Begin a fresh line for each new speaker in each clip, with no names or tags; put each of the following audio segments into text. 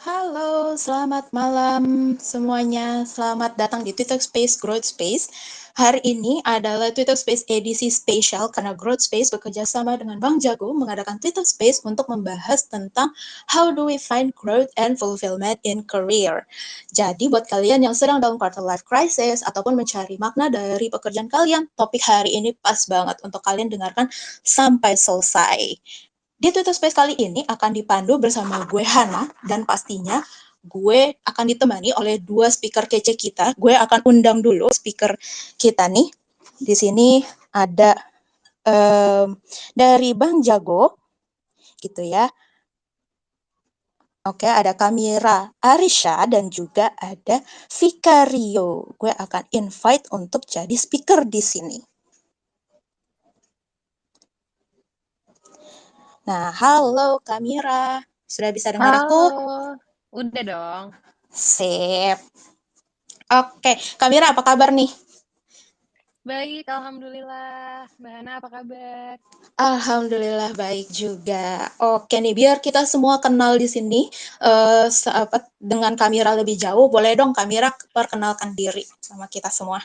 Halo, selamat malam semuanya. Selamat datang di Twitter Space Growth Space. Hari ini adalah Twitter Space edisi spesial karena Growth Space bekerja sama dengan Bang Jago mengadakan Twitter Space untuk membahas tentang how do we find growth and fulfillment in career. Jadi buat kalian yang sedang dalam quarter life crisis ataupun mencari makna dari pekerjaan kalian, topik hari ini pas banget untuk kalian dengarkan sampai selesai. Di Twitter Space kali ini akan dipandu bersama gue Hana dan pastinya gue akan ditemani oleh dua speaker kece kita. Gue akan undang dulu speaker kita nih. Di sini ada dari Bang Jago gitu ya. Oke, ada Kamira Arisha dan juga ada Vikario. Gue akan invite untuk jadi speaker di sini. Nah, halo Kamira. Sudah bisa dengar aku?
Halo, udah dong.
Sip. Oke, Kamira apa kabar nih?
Baik, alhamdulillah. Mbak Hana, apa kabar?
Alhamdulillah baik juga. Oke nih, biar kita semua kenal di sini dengan Kamira lebih jauh, boleh dong Kamira perkenalkan diri sama kita semua.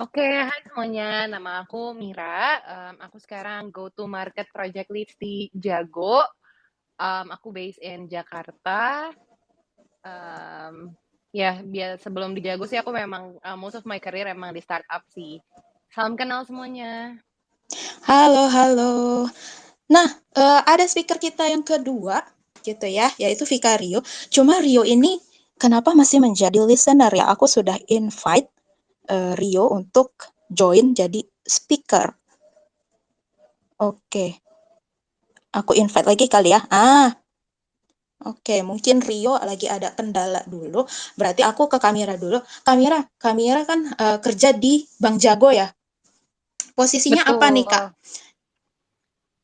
Oke, hai semuanya. Nama aku Mira. Aku sekarang go to market project lead di Jago. Aku based in Jakarta. Biar sebelum di Jago sih aku memang most of my career emang di startup sih. Salam kenal semuanya.
Halo, halo. Nah, ada speaker kita yang kedua, gitu ya, yaitu Vika Rio. Cuma Rio ini kenapa masih menjadi listener ya? Aku sudah invite Rio untuk join jadi speaker. Oke, aku invite lagi kali ya. Oke, mungkin Rio lagi ada kendala dulu. Berarti aku ke Kamira dulu. Kamira kan kerja di Bank Jago ya. Posisinya apa nih, Kak?
Betul.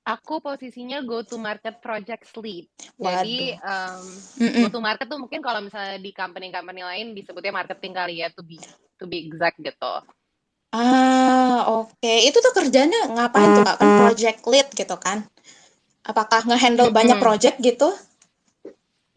Aku posisinya go to market project lead. Jadi
Waduh.
go
Mm-mm.
to market tuh mungkin kalau misalnya di company-company lain disebutnya marketing kali ya, to be exact gitu.
Oke. Itu tuh kerjanya ngapain tuh, Kak? Kan project lead gitu kan. Apakah ngehandle banyak
Mm-mm.
project gitu?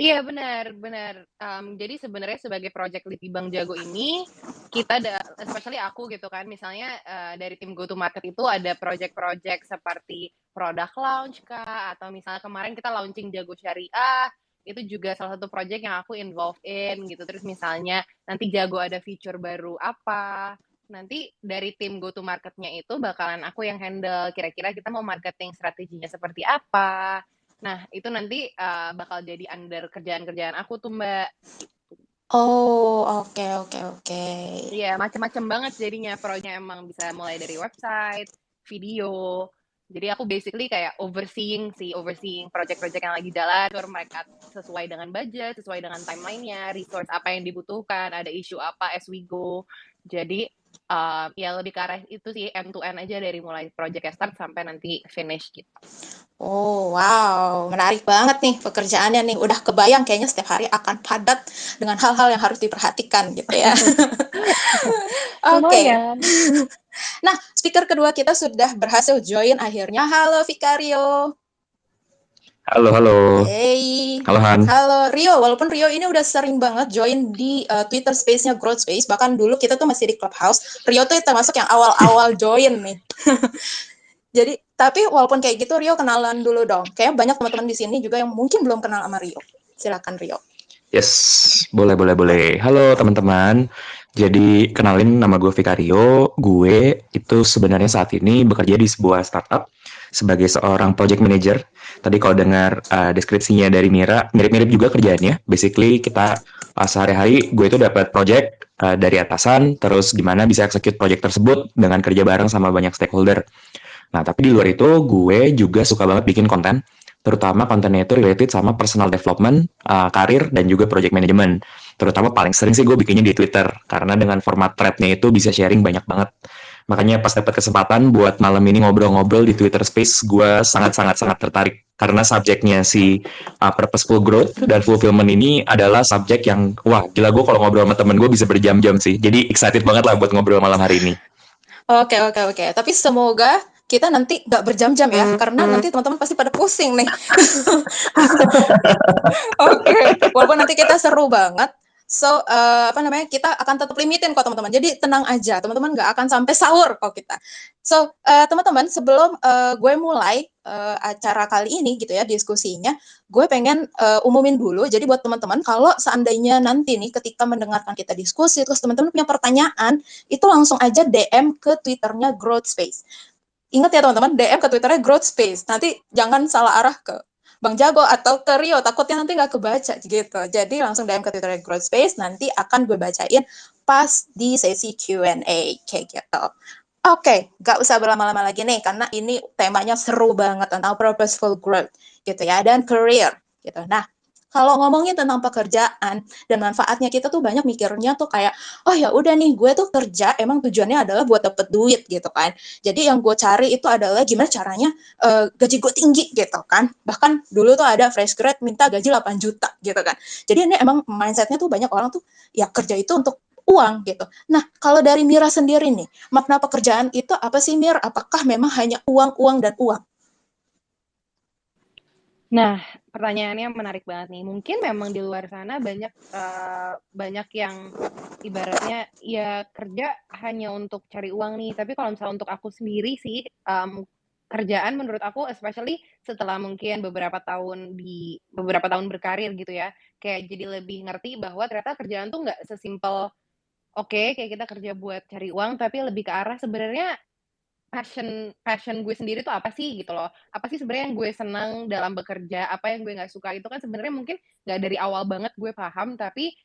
Iya benar, benar. Jadi sebenarnya sebagai project lead di Bank Jago ini, kita ada, especially aku gitu kan, misalnya dari tim go to market itu ada project-project seperti product launch kah, atau misalnya kemarin kita launching Jago Syariah, itu juga salah satu project yang aku involved in gitu. Terus misalnya nanti Jago ada feature baru apa, nanti dari tim go to marketnya itu bakalan aku yang handle, kira-kira kita mau marketing strateginya seperti apa. Nah, itu nanti bakal jadi under kerjaan-kerjaan aku tuh, Mbak.
Oh, oke, oke, oke.
Iya, macam-macam banget jadinya. Proyeknya emang bisa mulai dari website, video. Jadi aku basically kayak overseeing project-project yang lagi jalan, atur mereka sesuai dengan budget, sesuai dengan timeline-nya, resource apa yang dibutuhkan, ada isu apa as we go. Jadi ya lebih ke arah itu sih, end to end aja dari mulai project start sampai nanti finish gitu.
Oh, wow, menarik banget nih pekerjaannya nih. Udah kebayang kayaknya setiap hari akan padat dengan hal-hal yang harus diperhatikan gitu ya. Oke.
Lumayan.
Nah, speaker kedua kita sudah berhasil join akhirnya. Halo Vikario.
Halo, halo.
Hey.
Halo, Han.
Halo Rio, walaupun Rio ini udah sering banget join di Twitter Space-nya Growth Space, bahkan dulu kita tuh masih di Clubhouse, Rio tuh termasuk yang awal-awal join nih. Jadi, tapi walaupun kayak gitu, Rio kenalan dulu dong. Kayak banyak teman-teman di sini juga yang mungkin belum kenal sama Rio. Silakan Rio.
Yes, boleh, boleh, boleh. Halo, teman-teman. Jadi, kenalin nama gue Vikario. Gue itu sebenarnya saat ini bekerja di sebuah startup sebagai seorang project manager. Tadi kalau dengar deskripsinya dari Mira, mirip-mirip juga kerjaannya. Basically, kita sehari-hari gue itu dapat project dari atasan, terus gimana bisa execute project tersebut dengan kerja bareng sama banyak stakeholder. Nah, tapi di luar itu gue juga suka banget bikin konten, terutama kontennya itu related sama personal development, karir, dan juga project management. Terutama paling sering sih gue bikinnya di Twitter, karena dengan format thread-nya itu bisa sharing banyak banget. Makanya pas dapat kesempatan buat malam ini ngobrol-ngobrol di Twitter Space, gue sangat-sangat tertarik. Karena subjeknya si purposeful growth dan fulfillment ini adalah subjek yang, wah gila gue kalau ngobrol sama temen gue bisa berjam-jam sih. Jadi excited banget lah buat ngobrol malam hari ini.
Oke, oke, oke. Tapi semoga kita nanti nggak berjam-jam ya, karena nanti teman-teman pasti pada pusing nih. Oke, walaupun nanti kita seru banget. So, kita akan tetap limitin kok teman-teman. Jadi tenang aja, teman-teman nggak akan sampai sahur kok kita. So, teman-teman, sebelum gue mulai acara kali ini gitu ya, diskusinya, gue pengen umumin dulu. Jadi buat teman-teman, kalau seandainya nanti nih ketika mendengarkan kita diskusi, terus teman-teman punya pertanyaan, itu langsung aja DM ke Twitternya Growth Space. Ingat ya teman-teman, DM ke Twitternya Growth Space. Nanti jangan salah arah ke Bang Jago atau ke Rio, takutnya nanti nggak kebaca gitu. Jadi langsung DM ke Twitternya Growth Space, nanti akan gue bacain pas di sesi Q&A kayak gitu. Oke, nggak usah berlama-lama lagi nih, karena ini temanya seru banget tentang purposeful growth gitu ya, dan career gitu. Nah, kalau ngomongin tentang pekerjaan dan manfaatnya, kita tuh banyak mikirnya tuh kayak, oh ya udah nih, gue tuh kerja emang tujuannya adalah buat dapet duit gitu kan. Jadi yang gue cari itu adalah gimana caranya gaji gue tinggi gitu kan. Bahkan dulu tuh ada fresh grad minta gaji 8 juta gitu kan. Jadi ini emang mindsetnya tuh banyak orang tuh ya kerja itu untuk uang gitu. Nah, kalau dari Mira sendiri nih, makna pekerjaan itu apa sih Mir? Apakah memang hanya uang, uang, dan uang?
Nah, pertanyaannya menarik banget nih. Mungkin memang di luar sana banyak yang ibaratnya ya kerja hanya untuk cari uang nih. Tapi kalau misalnya untuk aku sendiri sih, kerjaan menurut aku, especially setelah mungkin beberapa tahun berkarir gitu ya, kayak jadi lebih ngerti bahwa ternyata kerjaan tuh nggak sesimpel oke, kayak kita kerja buat cari uang, tapi lebih ke arah sebenarnya passion gue sendiri tuh apa sih gitu loh. Apa sih sebenarnya yang gue senang dalam bekerja, apa yang gue nggak suka itu kan sebenarnya mungkin nggak dari awal banget gue paham, tapi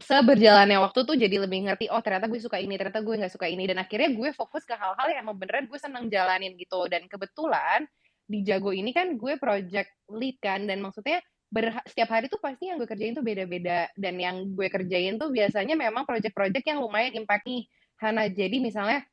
seberjalannya waktu tuh jadi lebih ngerti, oh ternyata gue suka ini, ternyata gue nggak suka ini, dan akhirnya gue fokus ke hal-hal yang emang beneran gue senang jalanin gitu. Dan kebetulan di Jago ini kan gue project lead kan, dan maksudnya setiap hari tuh pasti yang gue kerjain tuh beda-beda, dan yang gue kerjain tuh biasanya memang project-project yang lumayan impact nih, Hana. Jadi misalnya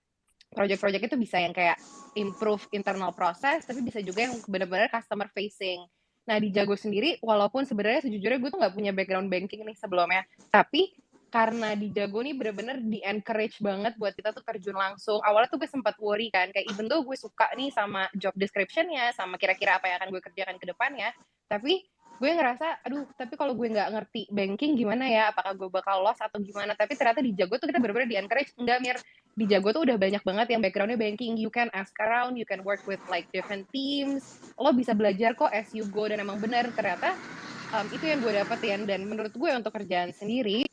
project-project itu bisa yang kayak improve internal process, tapi bisa juga yang benar-benar customer facing. Nah, di Jago sendiri, walaupun sebenarnya sejujurnya gue tuh nggak punya background banking nih sebelumnya, tapi karena di Jago nih bener-bener di-encourage banget buat kita tuh terjun langsung. Awalnya tuh gue sempat worry kan, kayak even though gue suka nih sama job description-nya, sama kira-kira apa yang akan gue kerjakan ke depannya, tapi gue ngerasa, aduh, tapi kalau gue nggak ngerti banking gimana ya, apakah gue bakal loss atau gimana. Tapi ternyata di Jago tuh kita bener-bener di-encourage, enggak Mir, di Jago tuh udah banyak banget yang backgroundnya banking, you can ask around, you can work with like different teams, lo bisa belajar kok as you go. Dan emang bener ternyata itu yang gue dapetin. Dan menurut gue untuk kerjaan sendiri,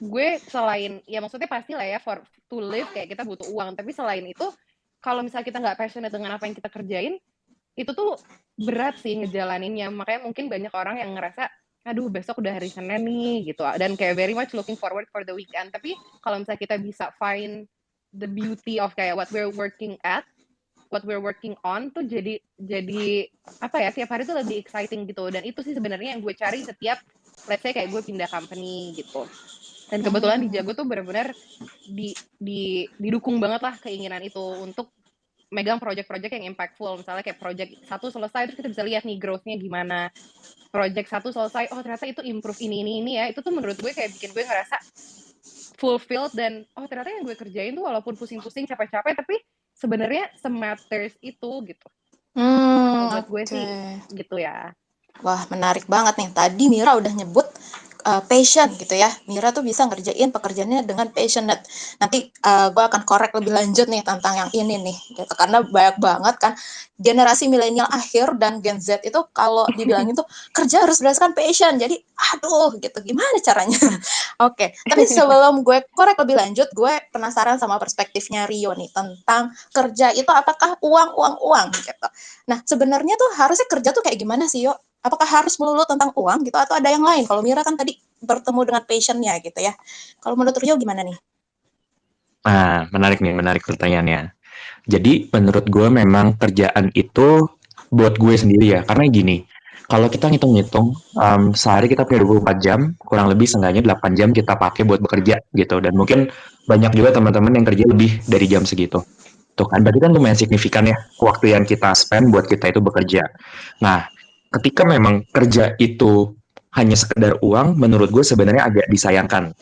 gue selain, ya maksudnya pasti lah ya to live kayak kita butuh uang, tapi selain itu kalau misalnya kita nggak passionate dengan apa yang kita kerjain, itu tuh berat sih ngejalaninnya. Makanya mungkin banyak orang yang ngerasa, aduh besok udah hari Senin nih gitu, dan kayak very much looking forward for the weekend. Tapi kalau misalnya kita bisa find the beauty of kayak what we're working on tuh jadi apa ya, tiap hari tuh lebih exciting gitu. Dan itu sih sebenarnya yang gue cari setiap let's say kayak gue pindah company gitu. Dan kebetulan di Jago tuh benar-benar didukung banget lah keinginan itu untuk megang project-project yang impactful. Misalnya kayak project 1 selesai, terus kita bisa lihat nih growth-nya gimana. Project 1 selesai, oh ternyata itu improve ini ya. Itu tuh menurut gue kayak bikin gue ngerasa fulfilled, dan oh ternyata yang gue kerjain tuh walaupun pusing-pusing, capek-capek, tapi sebenarnya se-matters itu gitu. Menurut gue sih gitu ya.
Wah, menarik banget nih. Tadi Mira udah nyebut passion gitu ya. Mira tuh bisa ngerjain pekerjaannya dengan passionate. Nanti gue akan korek lebih lanjut nih tentang yang ini nih. Gitu. Karena banyak banget kan generasi milenial akhir dan Gen Z itu kalau dibilangin tuh kerja harus berdasarkan passion. Jadi aduh gitu, gimana caranya? Oke, tapi sebelum gue korek lebih lanjut, gue penasaran sama perspektifnya Rio nih tentang kerja itu apakah uang gitu. Nah, sebenarnya tuh harusnya kerja tuh kayak gimana sih, Yo? Apakah harus melulu tentang uang gitu atau ada yang lain? Kalau Mira kan tadi bertemu dengan passion-nya gitu ya. Kalau menurut Rio gimana nih?
Nah, menarik pertanyaannya. Jadi menurut gue memang kerjaan itu buat gue sendiri ya, karena gini, kalau kita ngitung-ngitung, sehari kita punya 24 jam, kurang lebih seenggaknya 8 jam kita pakai buat bekerja gitu, dan mungkin banyak juga teman-teman yang kerja lebih dari jam segitu. Tuh kan, berarti kan lumayan signifikan ya, waktu yang kita spend buat kita itu bekerja. Nah, ketika memang kerja itu hanya sekedar uang, menurut gue sebenarnya agak disayangkan.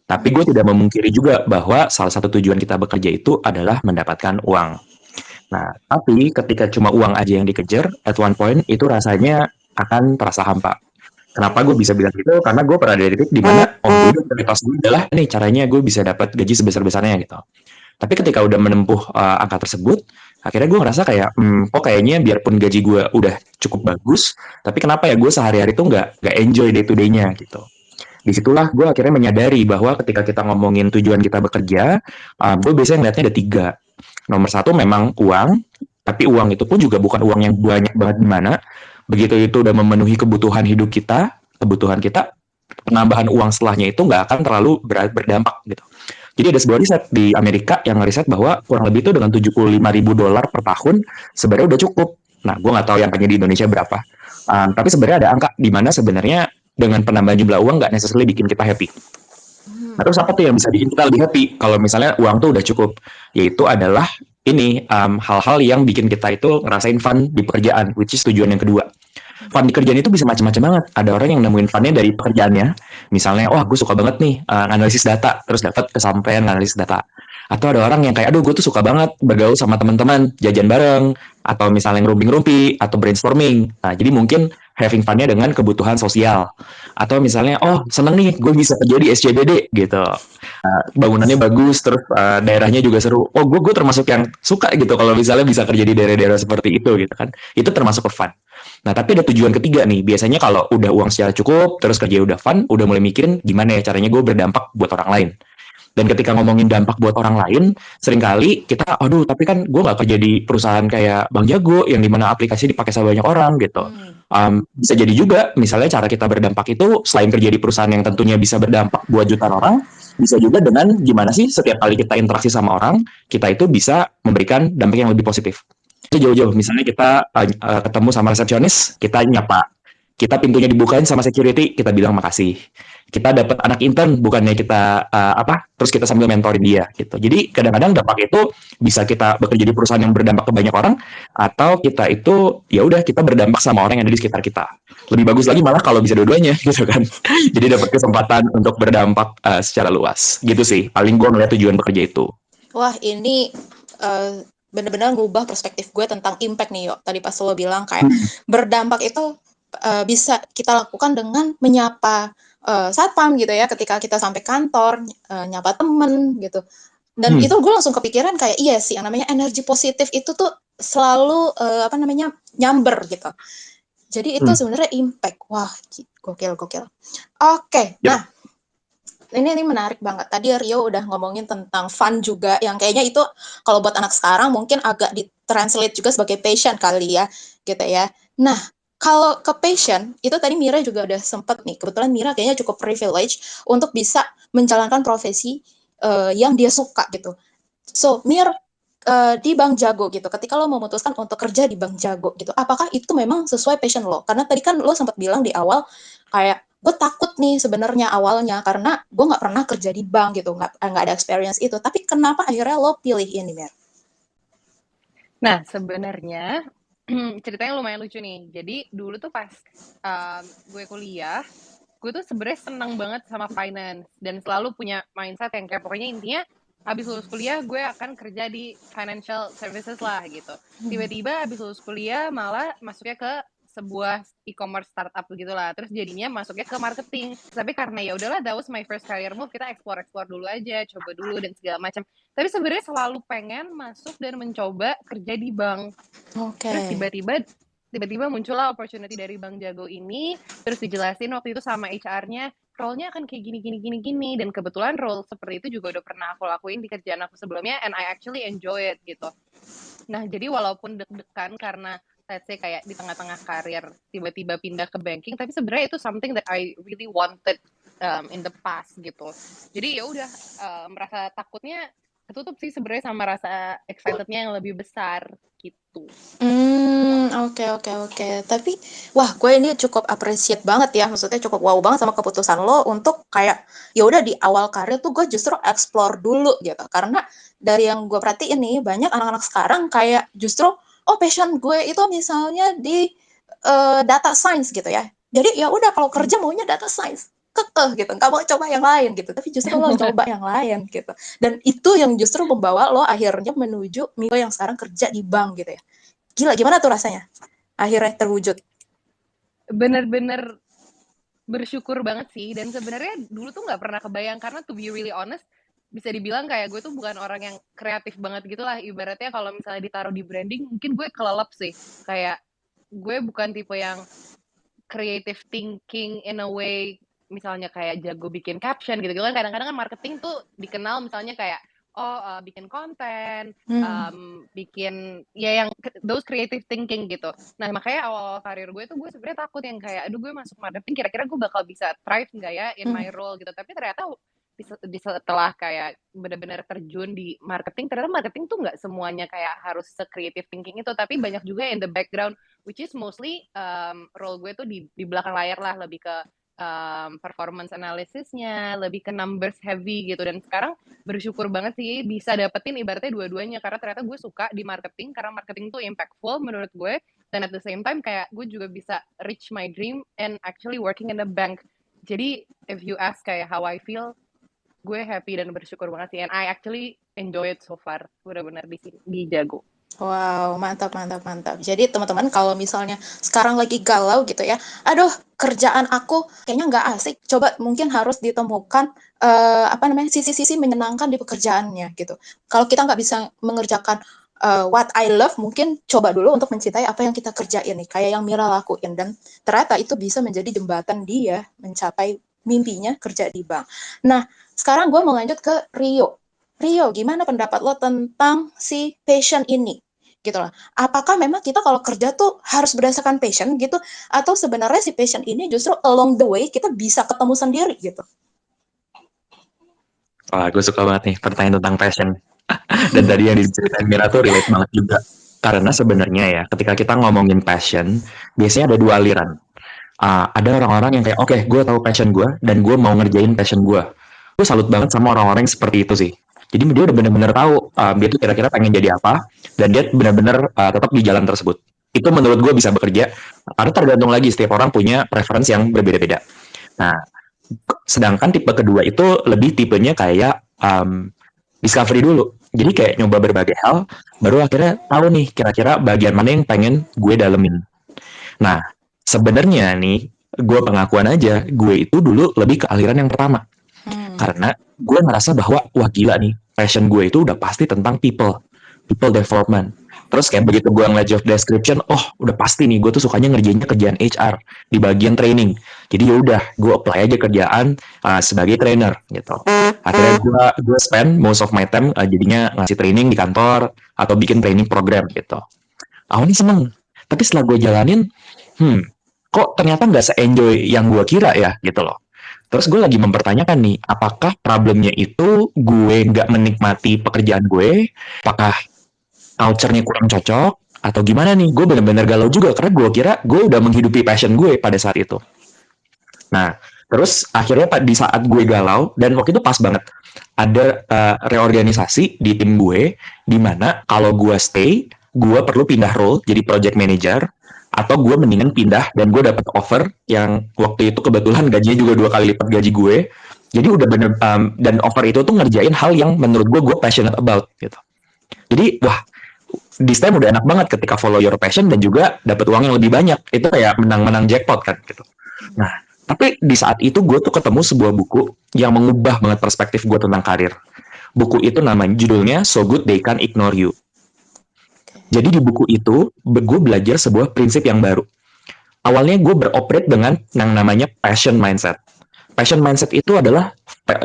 Tapi gue tidak memungkiri juga bahwa salah satu tujuan kita bekerja itu adalah mendapatkan uang. Nah, tapi ketika cuma uang aja yang dikejar, at one point itu rasanya akan terasa hampa. Kenapa gue bisa bilang gitu? Karena gue pernah ada di titik di mana gue udah prioritas gue adalah nih caranya gue bisa dapat gaji sebesar-besarnya gitu. Tapi ketika udah menempuh angka tersebut, akhirnya gue ngerasa kayak, kok kayaknya biarpun gaji gue udah cukup bagus, tapi kenapa ya gue sehari-hari tuh nggak enjoy day to day-nya gitu. Disitulah gue akhirnya menyadari bahwa ketika kita ngomongin tujuan kita bekerja, gue biasanya ngeliatnya ada tiga. Nomor satu memang uang, tapi uang itu pun juga bukan uang yang banyak banget gimana. Begitu itu udah memenuhi kebutuhan kita, penambahan uang setelahnya itu nggak akan terlalu berdampak gitu. Jadi ada sebuah riset di Amerika yang ngeriset bahwa kurang lebih itu dengan $75.000 per tahun sebenarnya udah cukup. Nah, gue nggak tahu yang angkanya di Indonesia berapa. Tapi sebenarnya ada angka di mana sebenarnya dengan penambahan jumlah uang nggak necessarily bikin kita happy. Nah, terus apa tuh yang bisa bikin kita lebih happy kalau misalnya uang tuh udah cukup? Yaitu adalah ini hal-hal yang bikin kita itu ngerasain fun di pekerjaan, which is tujuan yang kedua. Fun di kerjaan itu bisa macam-macam banget. Ada orang yang nemuin funnya dari pekerjaannya. Misalnya, wah gue suka banget nih analisis data, terus dapat kesampaian analisis data. Atau ada orang yang kayak, aduh gue tuh suka banget bergaul sama teman-teman, jajan bareng, atau misalnya ngerumpi-ngerumpi, atau brainstorming. Nah, jadi mungkin having fun-nya dengan kebutuhan sosial. Atau misalnya, oh seneng nih gue bisa kerja di SCBD gitu. Bangunannya bagus, terus daerahnya juga seru. Oh gue termasuk yang suka gitu kalau misalnya bisa kerja di daerah-daerah seperti itu gitu kan. Itu termasuk ke fun. Nah, tapi ada tujuan ketiga nih. Biasanya kalau udah uang secara cukup, terus kerja udah fun, udah mulai mikirin gimana ya caranya gue berdampak buat orang lain. Dan ketika ngomongin dampak buat orang lain, seringkali kita, aduh, tapi kan gue nggak kerja di perusahaan kayak Bang Jago, yang dimana aplikasi dipakai sama banyak orang gitu. Bisa jadi juga, misalnya cara kita berdampak itu, selain kerja di perusahaan yang tentunya bisa berdampak buat jutaan orang, bisa juga dengan gimana sih setiap kali kita interaksi sama orang, kita itu bisa memberikan dampak yang lebih positif. Itu jauh-jauh, misalnya kita ketemu sama resepsionis, kita nyapa. Kita pintunya dibukain sama security, kita bilang makasih. Kita dapat anak intern, bukannya kita terus kita sambil mentorin dia gitu. Jadi kadang-kadang dampak itu bisa kita bekerja di perusahaan yang berdampak ke banyak orang, atau kita itu ya udah kita berdampak sama orang yang ada di sekitar kita. Lebih bagus lagi malah kalau bisa dua-duanya gitu kan. Jadi dapat kesempatan untuk berdampak secara luas. Gitu sih. Paling gue ngeliat tujuan bekerja itu.
Wah, ini benar-benar ngubah perspektif gue tentang impact nih, Yo. Tadi pas lo bilang kayak berdampak itu bisa kita lakukan dengan menyapa satpam gitu ya, ketika kita sampai kantor, nyapa temen gitu. Dan itu gue langsung kepikiran kayak iya sih, yang namanya energi positif itu tuh selalu nyamber gitu. Jadi itu sebenarnya impact. Wah, gokil. Oke, nah ini menarik banget. Tadi Rio udah ngomongin tentang fun juga, yang kayaknya itu kalau buat anak sekarang mungkin agak ditranslate juga sebagai passion kali ya, gitu ya. Nah, kalau ke passion, itu tadi Mira juga udah sempet nih, kebetulan Mira kayaknya cukup privilege untuk bisa menjalankan profesi yang dia suka gitu. So, Mir, di Bank Jago gitu, ketika lo memutuskan untuk kerja di Bank Jago gitu, apakah itu memang sesuai passion lo? Karena tadi kan lo sempat bilang di awal, kayak, gue takut nih sebenarnya awalnya, karena gue nggak pernah kerja di bank gitu, nggak ada experience itu. Tapi kenapa akhirnya lo pilih ini, Mir?
Nah, sebenarnya ceritanya lumayan lucu nih. Jadi dulu tuh pas gue kuliah, gue tuh sebenarnya seneng banget sama finance dan selalu punya mindset yang kayak pokoknya intinya habis lulus kuliah gue akan kerja di financial services lah gitu. Tiba-tiba habis lulus kuliah malah masuknya ke sebuah e-commerce startup begitulah. Terus jadinya masuknya ke marketing. Tapi karena ya udahlah, that was my first career move, kita explore dulu aja, coba dulu dan segala macam. Tapi sebenarnya selalu pengen masuk dan mencoba kerja di bank. Terus tiba-tiba muncullah opportunity dari Bank Jago ini, terus dijelasin waktu itu sama HR-nya, role-nya akan kayak gini, dan kebetulan role seperti itu juga udah pernah aku lakuin di kerjaan aku sebelumnya, and I actually enjoy it gitu. Nah, jadi walaupun deg-degan karena let's say kayak di tengah-tengah karir tiba-tiba pindah ke banking, tapi sebenarnya itu something that I really wanted in the past gitu. Jadi ya udah merasa takutnya ketutup sih sebenarnya sama rasa excitednya yang lebih besar gitu.
Oke. Tapi, wah, gue ini cukup appreciate banget ya, maksudnya cukup wow banget sama keputusan lo untuk kayak, ya udah di awal karir tuh gue justru explore dulu gitu. Karena dari yang gue perhatiin nih, banyak anak-anak sekarang kayak justru, oh passion gue itu misalnya di data science gitu ya. Jadi ya udah kalau kerja maunya data science. kekeh gitu, nggak mau coba yang lain gitu, tapi justru lo coba yang lain gitu. Dan itu yang justru membawa lo akhirnya menuju Miko yang sekarang kerja di bank gitu ya. Gila, gimana tuh rasanya akhirnya terwujud?
Bener-bener bersyukur banget sih, dan sebenarnya dulu tuh nggak pernah kebayang, karena to be really honest, bisa dibilang kayak gue tuh bukan orang yang kreatif banget gitu lah, ibaratnya kalau misalnya ditaruh di branding mungkin gue kelelep sih, kayak gue bukan tipe yang creative thinking in a way, misalnya kayak jago bikin caption gitu kan. Kadang-kadang kan marketing tuh dikenal misalnya kayak bikin konten, bikin ya yang those creative thinking gitu. Nah makanya awal karir gue tuh gue sebenarnya takut yang kayak aduh gue masuk marketing kira-kira gue bakal bisa thrive nggak ya in my role gitu. Tapi ternyata setelah kayak benar-benar terjun di marketing, ternyata marketing tuh nggak semuanya kayak harus se-creative thinking itu, tapi banyak juga in the background, which is mostly role gue tuh di belakang layar lah, lebih ke performance analysisnya, lebih ke numbers heavy gitu. Dan sekarang bersyukur banget sih bisa dapetin ibaratnya dua-duanya, karena ternyata gue suka di marketing, karena marketing tuh impactful menurut gue, dan at the same time kayak gue juga bisa reach my dream and actually working in a bank. Jadi if you ask kayak how I feel, gue happy dan bersyukur banget sih, and I actually enjoy it so far, benar-benar di Jago.
Wow, mantap, mantap, mantap. Jadi teman-teman kalau misalnya sekarang lagi galau gitu ya, aduh kerjaan aku kayaknya nggak asik, coba mungkin harus ditemukan sisi-sisi menyenangkan di pekerjaannya gitu. Kalau kita nggak bisa mengerjakan what I love, mungkin coba dulu untuk mencintai apa yang kita kerjain nih, kayak yang Mira lakuin, dan ternyata itu bisa menjadi jembatan dia mencapai mimpinya kerja di bank. Nah, sekarang gue mau lanjut ke Rio. Rio, gimana pendapat lo tentang si passion ini? Gitu lah. Apakah memang kita kalau kerja tuh harus berdasarkan passion gitu, atau sebenarnya si passion ini justru along the way kita bisa ketemu sendiri gitu?
Wah, gue suka banget nih pertanyaan tentang passion. Dan tadi yang diceritain Mira tuh relate banget juga. Karena sebenarnya ya, ketika kita ngomongin passion, biasanya ada dua aliran. Ada orang-orang yang kayak, oke, gue tahu passion gue, dan gue mau ngerjain passion gue. Gue salut banget sama orang-orang yang seperti itu sih. Jadi dia udah bener-bener tahu dia tuh kira-kira pengen jadi apa, dan dia bener-bener tetap di jalan tersebut. Itu menurut gue bisa bekerja, karena tergantung lagi setiap orang punya preference yang berbeda-beda. Nah, sedangkan tipe kedua itu lebih tipenya kayak discovery dulu. Jadi kayak nyoba berbagai hal, baru akhirnya tahu nih kira-kira bagian mana yang pengen gue dalemin. Nah, sebenarnya nih, gue pengakuan aja, gue itu dulu lebih ke aliran yang pertama. Karena gue ngerasa bahwa, wah gila nih, passion gue itu udah pasti tentang people development. Terus kayak begitu gue ngeliat job description, oh udah pasti nih, gue tuh sukanya ngerjainnya kerjaan HR di bagian training. Jadi ya udah, gue apply aja kerjaan sebagai trainer gitu. Akhirnya gue spend most of my time jadinya ngasih training di kantor atau bikin training program gitu. Awalnya seneng, tapi setelah gue jalanin, kok ternyata nggak se-enjoy yang gue kira ya gitu loh. Terus gue lagi mempertanyakan nih, apakah problemnya itu gue nggak menikmati pekerjaan gue, apakah culture-nya kurang cocok, atau gimana nih? Gue bener-bener galau juga, karena gue kira gue udah menghidupi passion gue pada saat itu. Nah, terus akhirnya di saat gue galau, dan waktu itu pas banget, ada reorganisasi di tim gue, di mana kalau gue stay, gue perlu pindah role jadi project manager, atau gue mendingan pindah dan gue dapet offer yang waktu itu kebetulan gajinya juga 2 kali lipat gaji gue. Jadi udah bener dan offer itu tuh ngerjain hal yang menurut gue passionate about gitu. Jadi wah, this time udah enak banget ketika follow your passion dan juga dapet uang yang lebih banyak. Itu kayak menang-menang jackpot kan gitu. Nah, tapi di saat itu gue tuh ketemu sebuah buku yang mengubah banget perspektif gue tentang karir. Buku itu namanya judulnya So Good They Can't Ignore You. Jadi di buku itu, gue belajar sebuah prinsip yang baru. Awalnya gue beroperate dengan yang namanya passion mindset. Passion mindset itu adalah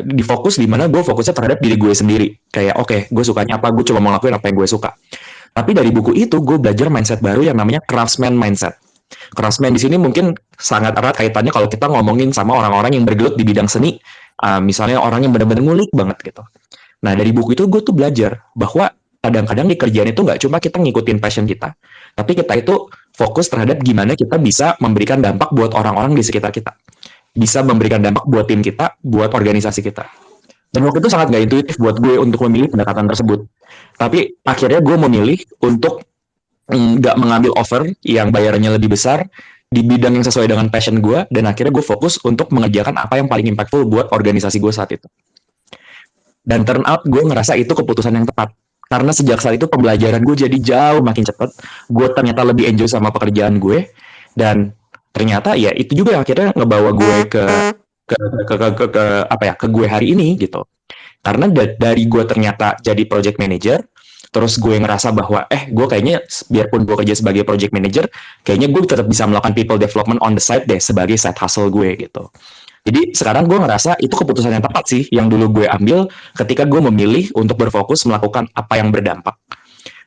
difokus di mana gue fokusnya terhadap diri gue sendiri. Kayak oke, gue sukanya apa, gue coba mau lakuin apa yang gue suka. Tapi dari buku itu gue belajar mindset baru yang namanya craftsman mindset. Craftsman di sini mungkin sangat erat kaitannya kalau kita ngomongin sama orang-orang yang bergelut di bidang seni. Misalnya orang yang benar-benar ngulik banget gitu. Nah dari buku itu gue tuh belajar bahwa kadang-kadang di kerjaan itu nggak cuma kita ngikutin passion kita, tapi kita itu fokus terhadap gimana kita bisa memberikan dampak buat orang-orang di sekitar kita, bisa memberikan dampak buat tim kita, buat organisasi kita. Dan waktu itu sangat nggak intuitif buat gue untuk memilih pendekatan tersebut. Tapi akhirnya gue memilih untuk nggak mengambil offer yang bayarannya lebih besar, di bidang yang sesuai dengan passion gue, dan akhirnya gue fokus untuk mengerjakan apa yang paling impactful buat organisasi gue saat itu. Dan turn out gue ngerasa itu keputusan yang tepat. Karena sejak saat itu pembelajaran gue jadi jauh makin cepat. Gue ternyata lebih enjoy sama pekerjaan gue. Dan ternyata ya itu juga yang akhirnya ngebawa gue ke gue hari ini gitu. Karena dari gue ternyata jadi project manager, terus gue ngerasa bahwa gue kayaknya biarpun gue kerja sebagai project manager, kayaknya gue tetap bisa melakukan people development on the side deh sebagai side hustle gue gitu. Jadi sekarang gue ngerasa itu keputusan yang tepat sih yang dulu gue ambil ketika gue memilih untuk berfokus melakukan apa yang berdampak.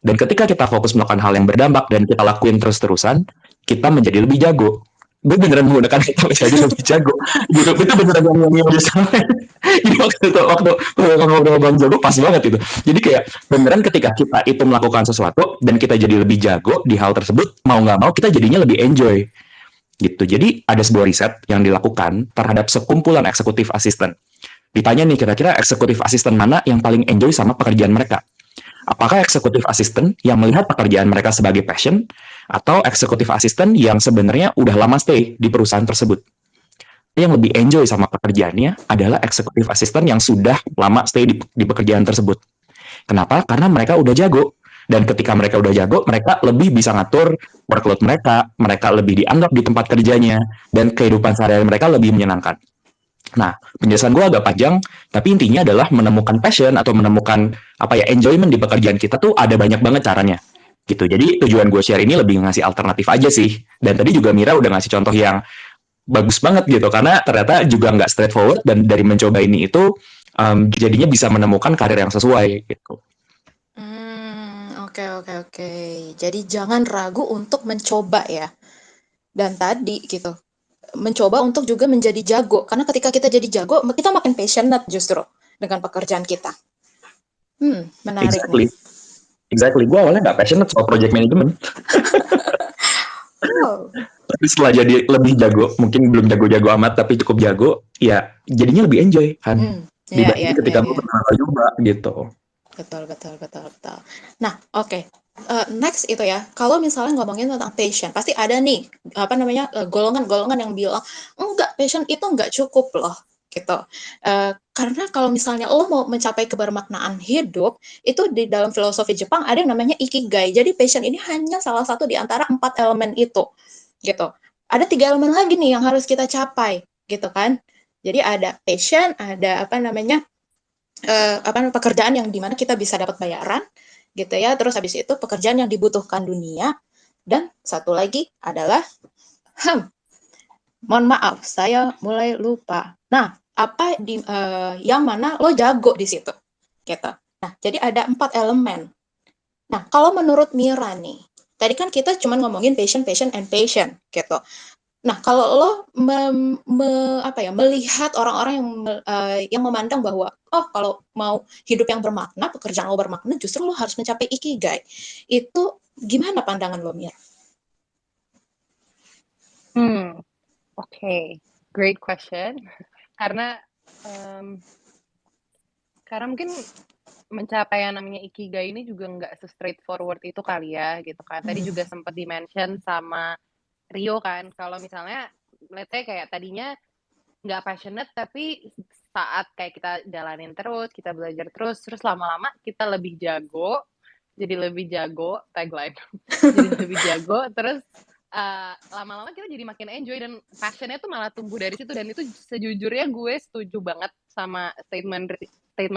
Dan ketika kita fokus melakukan hal yang berdampak dan kita lakuin terus-terusan, kita menjadi lebih jago. Gue beneran menggunakan kita menjadi lebih jago. Gitu, itu beneran yang disamain. Jadi waktu ngobrol Bang Jago pas banget itu. Jadi kayak beneran ketika kita itu melakukan sesuatu dan kita jadi lebih jago di hal tersebut, mau nggak mau kita jadinya lebih enjoy gitu. Jadi ada sebuah riset yang dilakukan terhadap sekumpulan eksekutif asisten. Ditanya nih kira-kira eksekutif asisten mana yang paling enjoy sama pekerjaan mereka. Apakah eksekutif asisten yang melihat pekerjaan mereka sebagai passion atau eksekutif asisten yang sebenarnya udah lama stay di perusahaan tersebut. Yang lebih enjoy sama pekerjaannya adalah eksekutif asisten yang sudah lama stay di pekerjaan tersebut. Kenapa? Karena mereka udah jago. Dan ketika mereka udah jago, mereka lebih bisa ngatur workload mereka lebih dianggap di tempat kerjanya, dan kehidupan sehari-hari mereka lebih menyenangkan. Nah, penjelasan gue agak panjang, tapi intinya adalah menemukan passion atau menemukan enjoyment di pekerjaan kita tuh ada banyak banget caranya. Gitu. Jadi tujuan gue share ini lebih ngasih alternatif aja sih. Dan tadi juga Mira udah ngasih contoh yang bagus banget gitu, karena ternyata juga nggak straightforward, dan dari mencoba ini itu jadinya bisa menemukan karir yang sesuai gitu.
Oke. Jadi jangan ragu untuk mencoba ya. Dan tadi gitu, mencoba untuk juga menjadi jago. Karena ketika kita jadi jago, kita makin passionate justru dengan pekerjaan kita. Menarik nih.
Exactly. Gue awalnya nggak passionate soal project management. Tapi setelah jadi lebih jago, mungkin belum jago-jago amat, tapi cukup jago, ya jadinya lebih enjoy kan. Dibanding ketika gue pernah coba gitu.
Betul. Nah, oke. Next itu ya, kalau misalnya ngomongin tentang passion, pasti ada nih golongan-golongan yang bilang enggak, passion itu enggak cukup loh gitu. Karena kalau misalnya lo mau mencapai kebermaknaan hidup, itu di dalam filosofi Jepang ada yang namanya ikigai. Jadi passion ini hanya salah satu di antara 4 elemen itu gitu. Ada 3 elemen lagi nih yang harus kita capai gitu kan. Jadi ada passion, ada pekerjaan yang dimana kita bisa dapat bayaran gitu ya, terus habis itu pekerjaan yang dibutuhkan dunia, dan satu lagi adalah mohon maaf saya mulai lupa. Nah, apa yang mana lo jago di situ gitu. Nah, jadi ada 4 elemen. Nah, kalau menurut Mira nih, tadi kan kita cuma ngomongin passion gitu. Nah, kalau lo melihat orang-orang yang memandang bahwa kalau mau hidup yang bermakna, pekerjaan lo bermakna, justru lo harus mencapai ikigai. Itu gimana pandangan lo, Mir?
Oke, great question. Karena mungkin mencapai yang namanya ikigai ini juga nggak se-straightforward itu kali ya gitu kan. Tadi juga sempat di-mention sama Rio kan, kalau misalnya let's say kayak tadinya nggak passionate, tapi saat kayak kita jalanin terus, kita belajar terus lama-lama kita lebih jago, jadi lebih jago, tagline, jadi lebih jago, terus lama-lama kita jadi makin enjoy, dan passionnya tuh malah tumbuh dari situ. Dan itu sejujurnya gue setuju banget sama statement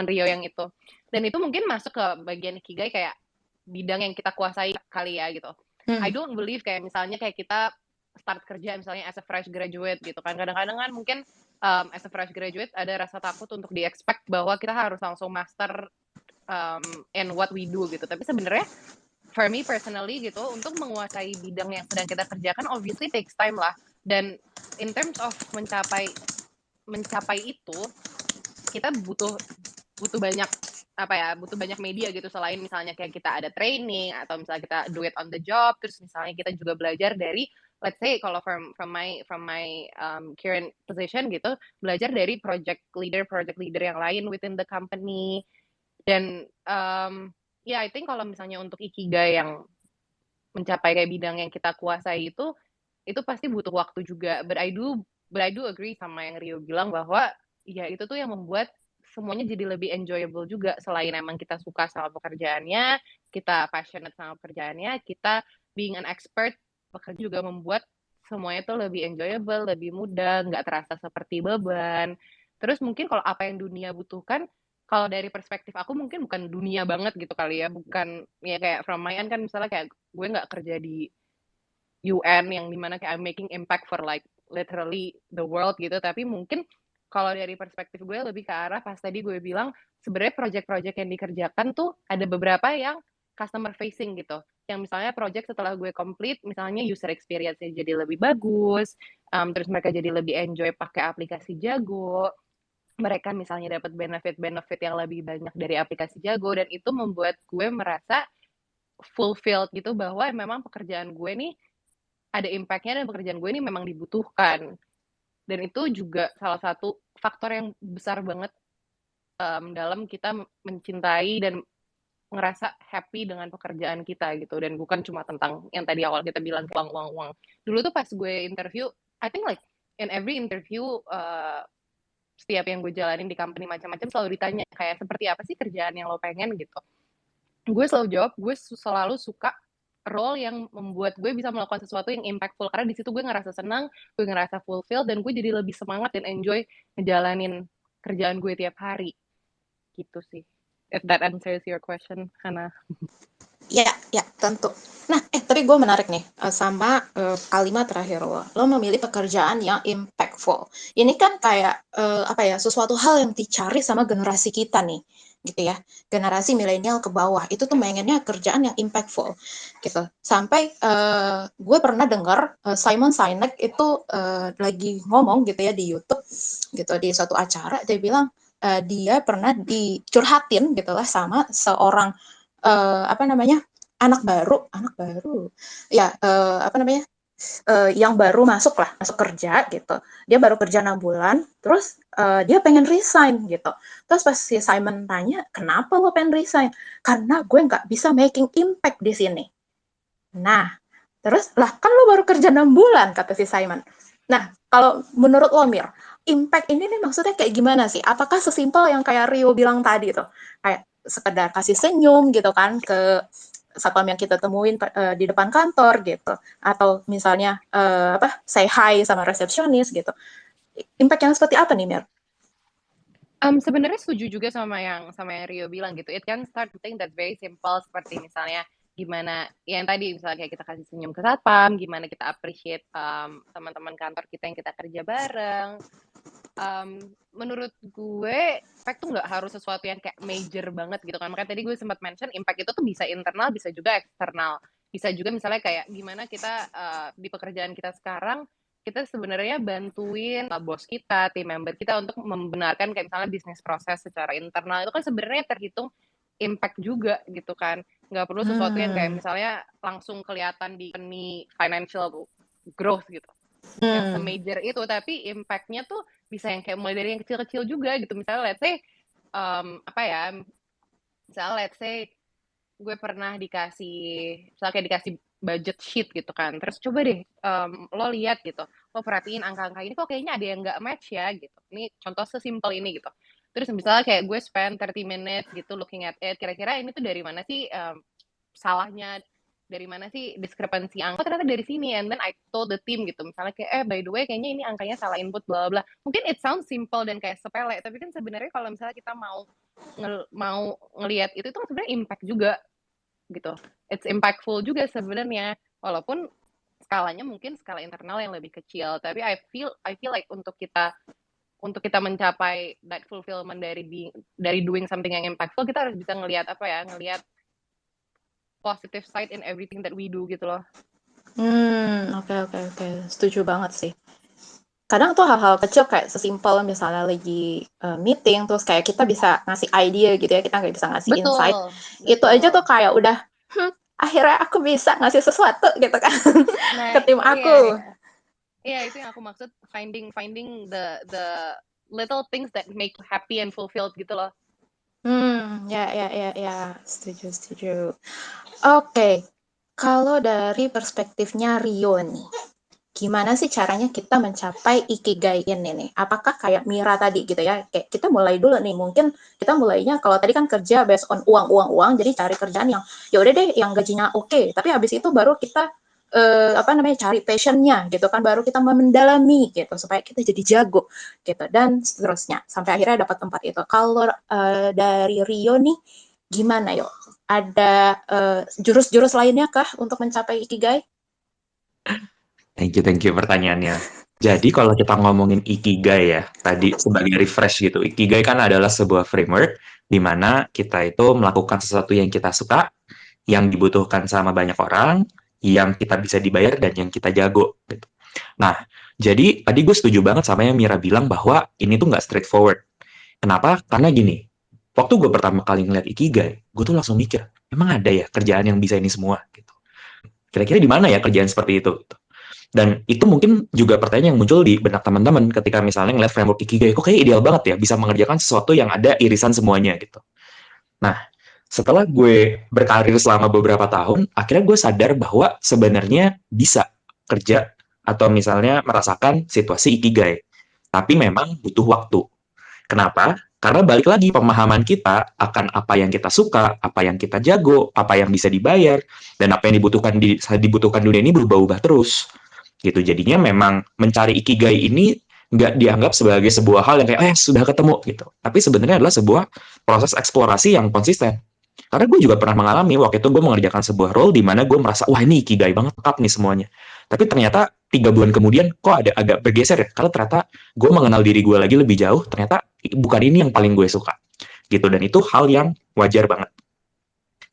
Rio yang itu. Dan itu mungkin masuk ke bagian ikigai, kayak bidang yang kita kuasai kali ya gitu. I don't believe kayak misalnya kayak kita start kerja misalnya as a fresh graduate gitu kan. Kadang-kadang kan mungkin as a fresh graduate ada rasa takut untuk di-expect bahwa kita harus langsung master in what we do gitu. Tapi sebenarnya for me personally gitu, untuk menguasai bidang yang sedang kita kerjakan obviously takes time lah. Dan in terms of mencapai itu, kita butuh banyak butuh banyak media gitu, selain misalnya kayak kita ada training atau misalnya kita do it on the job, terus misalnya kita juga belajar dari, let's say kalau from my current position gitu, belajar dari project leader yang lain within the company. Dan I think kalau misalnya untuk ikigai yang mencapai kayak bidang yang kita kuasai itu, itu pasti butuh waktu juga. But I do agree sama yang Rio bilang bahwa ya itu tuh yang membuat semuanya jadi lebih enjoyable juga. Selain emang kita suka sama pekerjaannya, kita passionate sama pekerjaannya, kita being an expert pekerja juga membuat semuanya tuh lebih enjoyable, lebih mudah, nggak terasa seperti beban. Terus mungkin kalau apa yang dunia butuhkan, kalau dari perspektif aku mungkin bukan dunia banget gitu kali ya, bukan ya kayak from my end kan misalnya kayak gue nggak kerja di UN yang dimana kayak I'm making impact for like literally the world gitu, tapi mungkin kalau dari perspektif gue lebih ke arah pas tadi gue bilang sebenarnya project-project yang dikerjakan tuh ada beberapa yang customer facing gitu, yang misalnya project setelah gue complete misalnya user experience-nya jadi lebih bagus, terus mereka jadi lebih enjoy pakai aplikasi Jago, mereka misalnya dapat benefit-benefit yang lebih banyak dari aplikasi Jago, dan itu membuat gue merasa fulfilled gitu bahwa memang pekerjaan gue nih ada impact-nya dan pekerjaan gue ini memang dibutuhkan. Dan itu juga salah satu faktor yang besar banget dalam kita mencintai dan ngerasa happy dengan pekerjaan kita gitu. Dan bukan cuma tentang yang tadi awal kita bilang uang, uang, uang. Dulu tuh pas gue interview, I think like in every interview setiap yang gue jalanin di company macam-macam selalu ditanya kayak seperti apa sih kerjaan yang lo pengen gitu. Gue selalu jawab, gue selalu suka role yang membuat gue bisa melakukan sesuatu yang impactful, karena di situ gue ngerasa senang, gue ngerasa fulfill, dan gue jadi lebih semangat dan enjoy ngejalanin kerjaan gue tiap hari. Gitu sih. If that answers your question, Hana.
Ya, ya, tentu. Nah, tapi gue menarik nih sama kalimat terakhir lo. Lo memilih pekerjaan yang impactful. Ini kan kayak apa ya, sesuatu hal yang dicari sama generasi kita nih, gitu ya. Generasi milenial ke bawah itu tuh pengennya kerjaan yang impactful, gitu. Sampai gue pernah dengar Simon Sinek itu lagi ngomong gitu ya di YouTube, gitu di suatu acara dia bilang dia pernah dicurhatin gitulah sama seorang apa namanya, anak baru ya, apa namanya, yang baru masuk kerja gitu. Dia baru kerja 6 bulan, terus dia pengen resign gitu. Terus pas si Simon tanya, kenapa lo pengen resign? Karena gue nggak bisa making impact di sini. Nah, terus lah kan lo baru kerja 6 bulan kata si Simon. Nah, kalau menurut lo Mir, impact ini nih maksudnya kayak gimana sih? Apakah sesimpel yang kayak Rio bilang tadi tuh? Kayak sekedar kasih senyum gitu kan ke satpam yang kita temuin di depan kantor gitu, atau misalnya apa say hi sama resepsionis gitu. Impact yang seperti apa nih Mir?
Sebenarnya setuju juga sama yang Rio bilang gitu. It can start something that's very simple, seperti misalnya gimana yang tadi misalnya kayak kita kasih senyum ke satpam, gimana kita appreciate teman-teman kantor kita yang kita kerja bareng. Menurut gue impact tuh nggak harus sesuatu yang kayak major banget gitu kan. Makanya tadi gue sempat mention impact itu tuh bisa internal, bisa juga eksternal. Bisa juga misalnya kayak gimana kita di pekerjaan kita sekarang, kita sebenarnya bantuin bos kita, tim member kita untuk membenarkan kayak misalnya bisnis proses secara internal. Itu kan sebenarnya terhitung impact juga gitu kan. Nggak perlu sesuatu yang kayak misalnya langsung kelihatan di financial growth gitu. Yang se-major itu, tapi impact-nya tuh bisa yang kayak mulai dari yang kecil-kecil juga gitu. Misalnya let's say apa ya, misalnya let's say gue pernah misalnya kayak dikasih budget sheet gitu kan, terus coba deh lo lihat gitu, lo perhatiin angka-angka ini kok kayaknya ada yang nggak match ya gitu. Ini contoh sesimpel ini gitu. Terus misalnya kayak gue spend 30 minutes gitu looking at it, kira-kira ini tuh dari mana sih salahnya, dari mana sih diskrepansi angka, ternyata dari sini. And then I told the team gitu, misalnya kayak by the way kayaknya ini angkanya salah input bla bla. Mungkin it sounds simple dan kayak sepele, tapi kan sebenarnya kalau misalnya kita mau ngelihat itu tuh sebenarnya impact juga gitu. It's impactful juga sebenarnya, walaupun skalanya mungkin skala internal yang lebih kecil, tapi I feel like untuk kita mencapai that fulfillment dari doing something yang impactful, kita harus bisa ngelihat positive side in everything that we do gitu loh.
Oke. Setuju banget sih. Kadang tuh hal-hal kecil kayak sesimpel misalnya lagi meeting, terus kayak kita bisa ngasih ide gitu ya, kita nggak bisa ngasih insight. Itu aja tuh kayak udah, akhirnya aku bisa ngasih sesuatu gitu kan ke tim aku.
Iya, itu yang aku maksud, finding the little things that make you happy and fulfilled gitu loh.
Ya, setuju. Oke, kalau dari perspektifnya Rio nih, gimana sih caranya kita mencapai ikigai ini nih? Apakah kayak Mira tadi gitu ya, kayak kita mulai dulu nih, mungkin kita mulainya kalau tadi kan kerja based on uang, jadi cari kerjaan yang ya udah deh yang gajinya oke, tapi habis itu baru kita cari passionnya gitu kan, baru kita mendalami gitu supaya kita jadi jago gitu dan seterusnya sampai akhirnya dapat tempat itu. Kalau dari Rio nih gimana yuk? Ada jurus-jurus lainnya kah untuk mencapai ikigai?
Thank you pertanyaannya. Jadi kalau kita ngomongin Ikigai ya, tadi sebagai refresh gitu, Ikigai kan adalah sebuah framework di mana kita itu melakukan sesuatu yang kita suka, yang dibutuhkan sama banyak orang, yang kita bisa dibayar dan yang kita jago gitu. Nah, jadi tadi gue setuju banget sama yang Mira bilang bahwa ini tuh nggak straightforward. Kenapa? Karena gini, waktu gue pertama kali ngeliat Ikigai, gue tuh langsung mikir, emang ada ya kerjaan yang bisa ini semua gitu. Kira-kira di mana ya kerjaan seperti itu? Gitu. Dan itu mungkin juga pertanyaan yang muncul di benak teman-teman ketika misalnya ngeliat framework Ikigai, kok kayak ideal banget ya, bisa mengerjakan sesuatu yang ada irisan semuanya gitu. Nah, setelah gue berkarir selama beberapa tahun, akhirnya gue sadar bahwa sebenarnya bisa kerja atau misalnya merasakan situasi Ikigai. Tapi memang butuh waktu. Kenapa? Karena balik lagi pemahaman kita akan apa yang kita suka, apa yang kita jago, apa yang bisa dibayar, dan apa yang dibutuhkan dunia ini berubah-ubah terus gitu. Jadinya memang mencari ikigai ini nggak dianggap sebagai sebuah hal yang kayak sudah ketemu gitu. Tapi sebenarnya adalah sebuah proses eksplorasi yang konsisten. Karena gue juga pernah mengalami waktu itu gue mengerjakan sebuah role di mana gue merasa wah ini ikigai banget, lengkap nih semuanya. Tapi ternyata 3 bulan kemudian kok ada agak bergeser ya. Karena ternyata gue mengenal diri gue lagi lebih jauh. Ternyata bukan ini yang paling gue suka gitu. Dan itu hal yang wajar banget.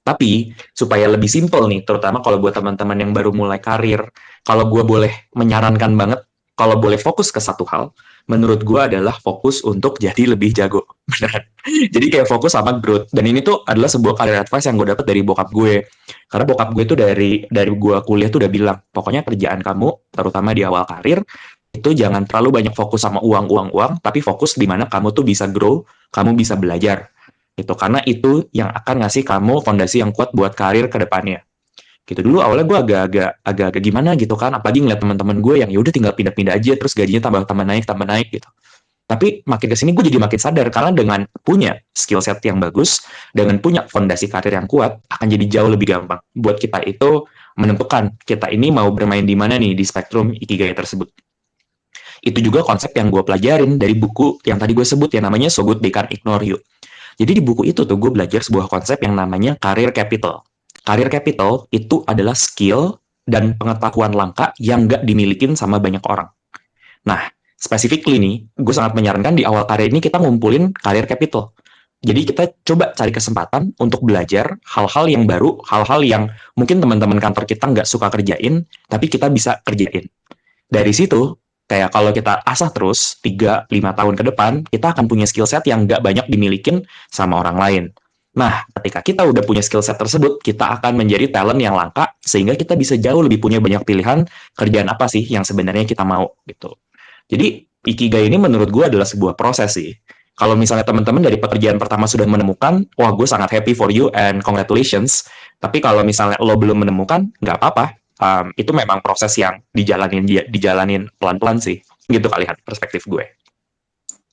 Tapi supaya lebih simpel nih, terutama kalau buat teman-teman yang baru mulai karir, kalau gue boleh menyarankan banget, kalau boleh fokus ke satu hal, menurut gue adalah fokus untuk jadi lebih jago. Beneran. Jadi kayak fokus sama growth. Dan ini tuh adalah sebuah career advice yang gue dapat dari bokap gue. Karena bokap gue tuh dari gue kuliah tuh udah bilang, pokoknya kerjaan kamu, terutama di awal karir, itu jangan terlalu banyak fokus sama uang, tapi fokus di mana kamu tuh bisa grow, kamu bisa belajar gitu karena itu yang akan ngasih kamu fondasi yang kuat buat karir ke depannya gitu. Dulu awalnya gue agak gimana gitu kan, apalagi ngeliat teman-teman gue yang yaudah tinggal pindah-pindah aja terus gajinya tambah naik gitu. Tapi makin kesini gue jadi makin sadar karena dengan punya skill set yang bagus, dengan punya fondasi karir yang kuat, akan jadi jauh lebih gampang buat kita itu menentukan kita ini mau bermain di mana nih di spektrum ikigai tersebut. Itu juga konsep yang gue pelajarin dari buku yang tadi gue sebut yang namanya So Good They Can't Ignore You. Jadi di buku itu tuh gue belajar sebuah konsep yang namanya career capital. Career capital itu adalah skill dan pengetahuan langka yang nggak dimilikin sama banyak orang. Nah, specifically nih, gue sangat menyarankan di awal karir ini kita ngumpulin career capital. Jadi kita coba cari kesempatan untuk belajar hal-hal yang baru, hal-hal yang mungkin teman-teman kantor kita nggak suka kerjain, tapi kita bisa kerjain. Dari situ, kayak kalau kita asah terus 3-5 tahun ke depan, kita akan punya skill set yang nggak banyak dimilikin sama orang lain. Nah, ketika kita udah punya skill set tersebut, kita akan menjadi talent yang langka, sehingga kita bisa jauh lebih punya banyak pilihan kerjaan apa sih yang sebenarnya kita mau, gitu. Jadi, Ikigai ini menurut gue adalah sebuah proses sih. Kalau misalnya teman-teman dari pekerjaan pertama sudah menemukan, wah gue sangat happy for you and congratulations. Tapi kalau misalnya lo belum menemukan, nggak apa-apa. Itu memang proses yang dijalanin pelan-pelan sih. Gitu kali perspektif gue.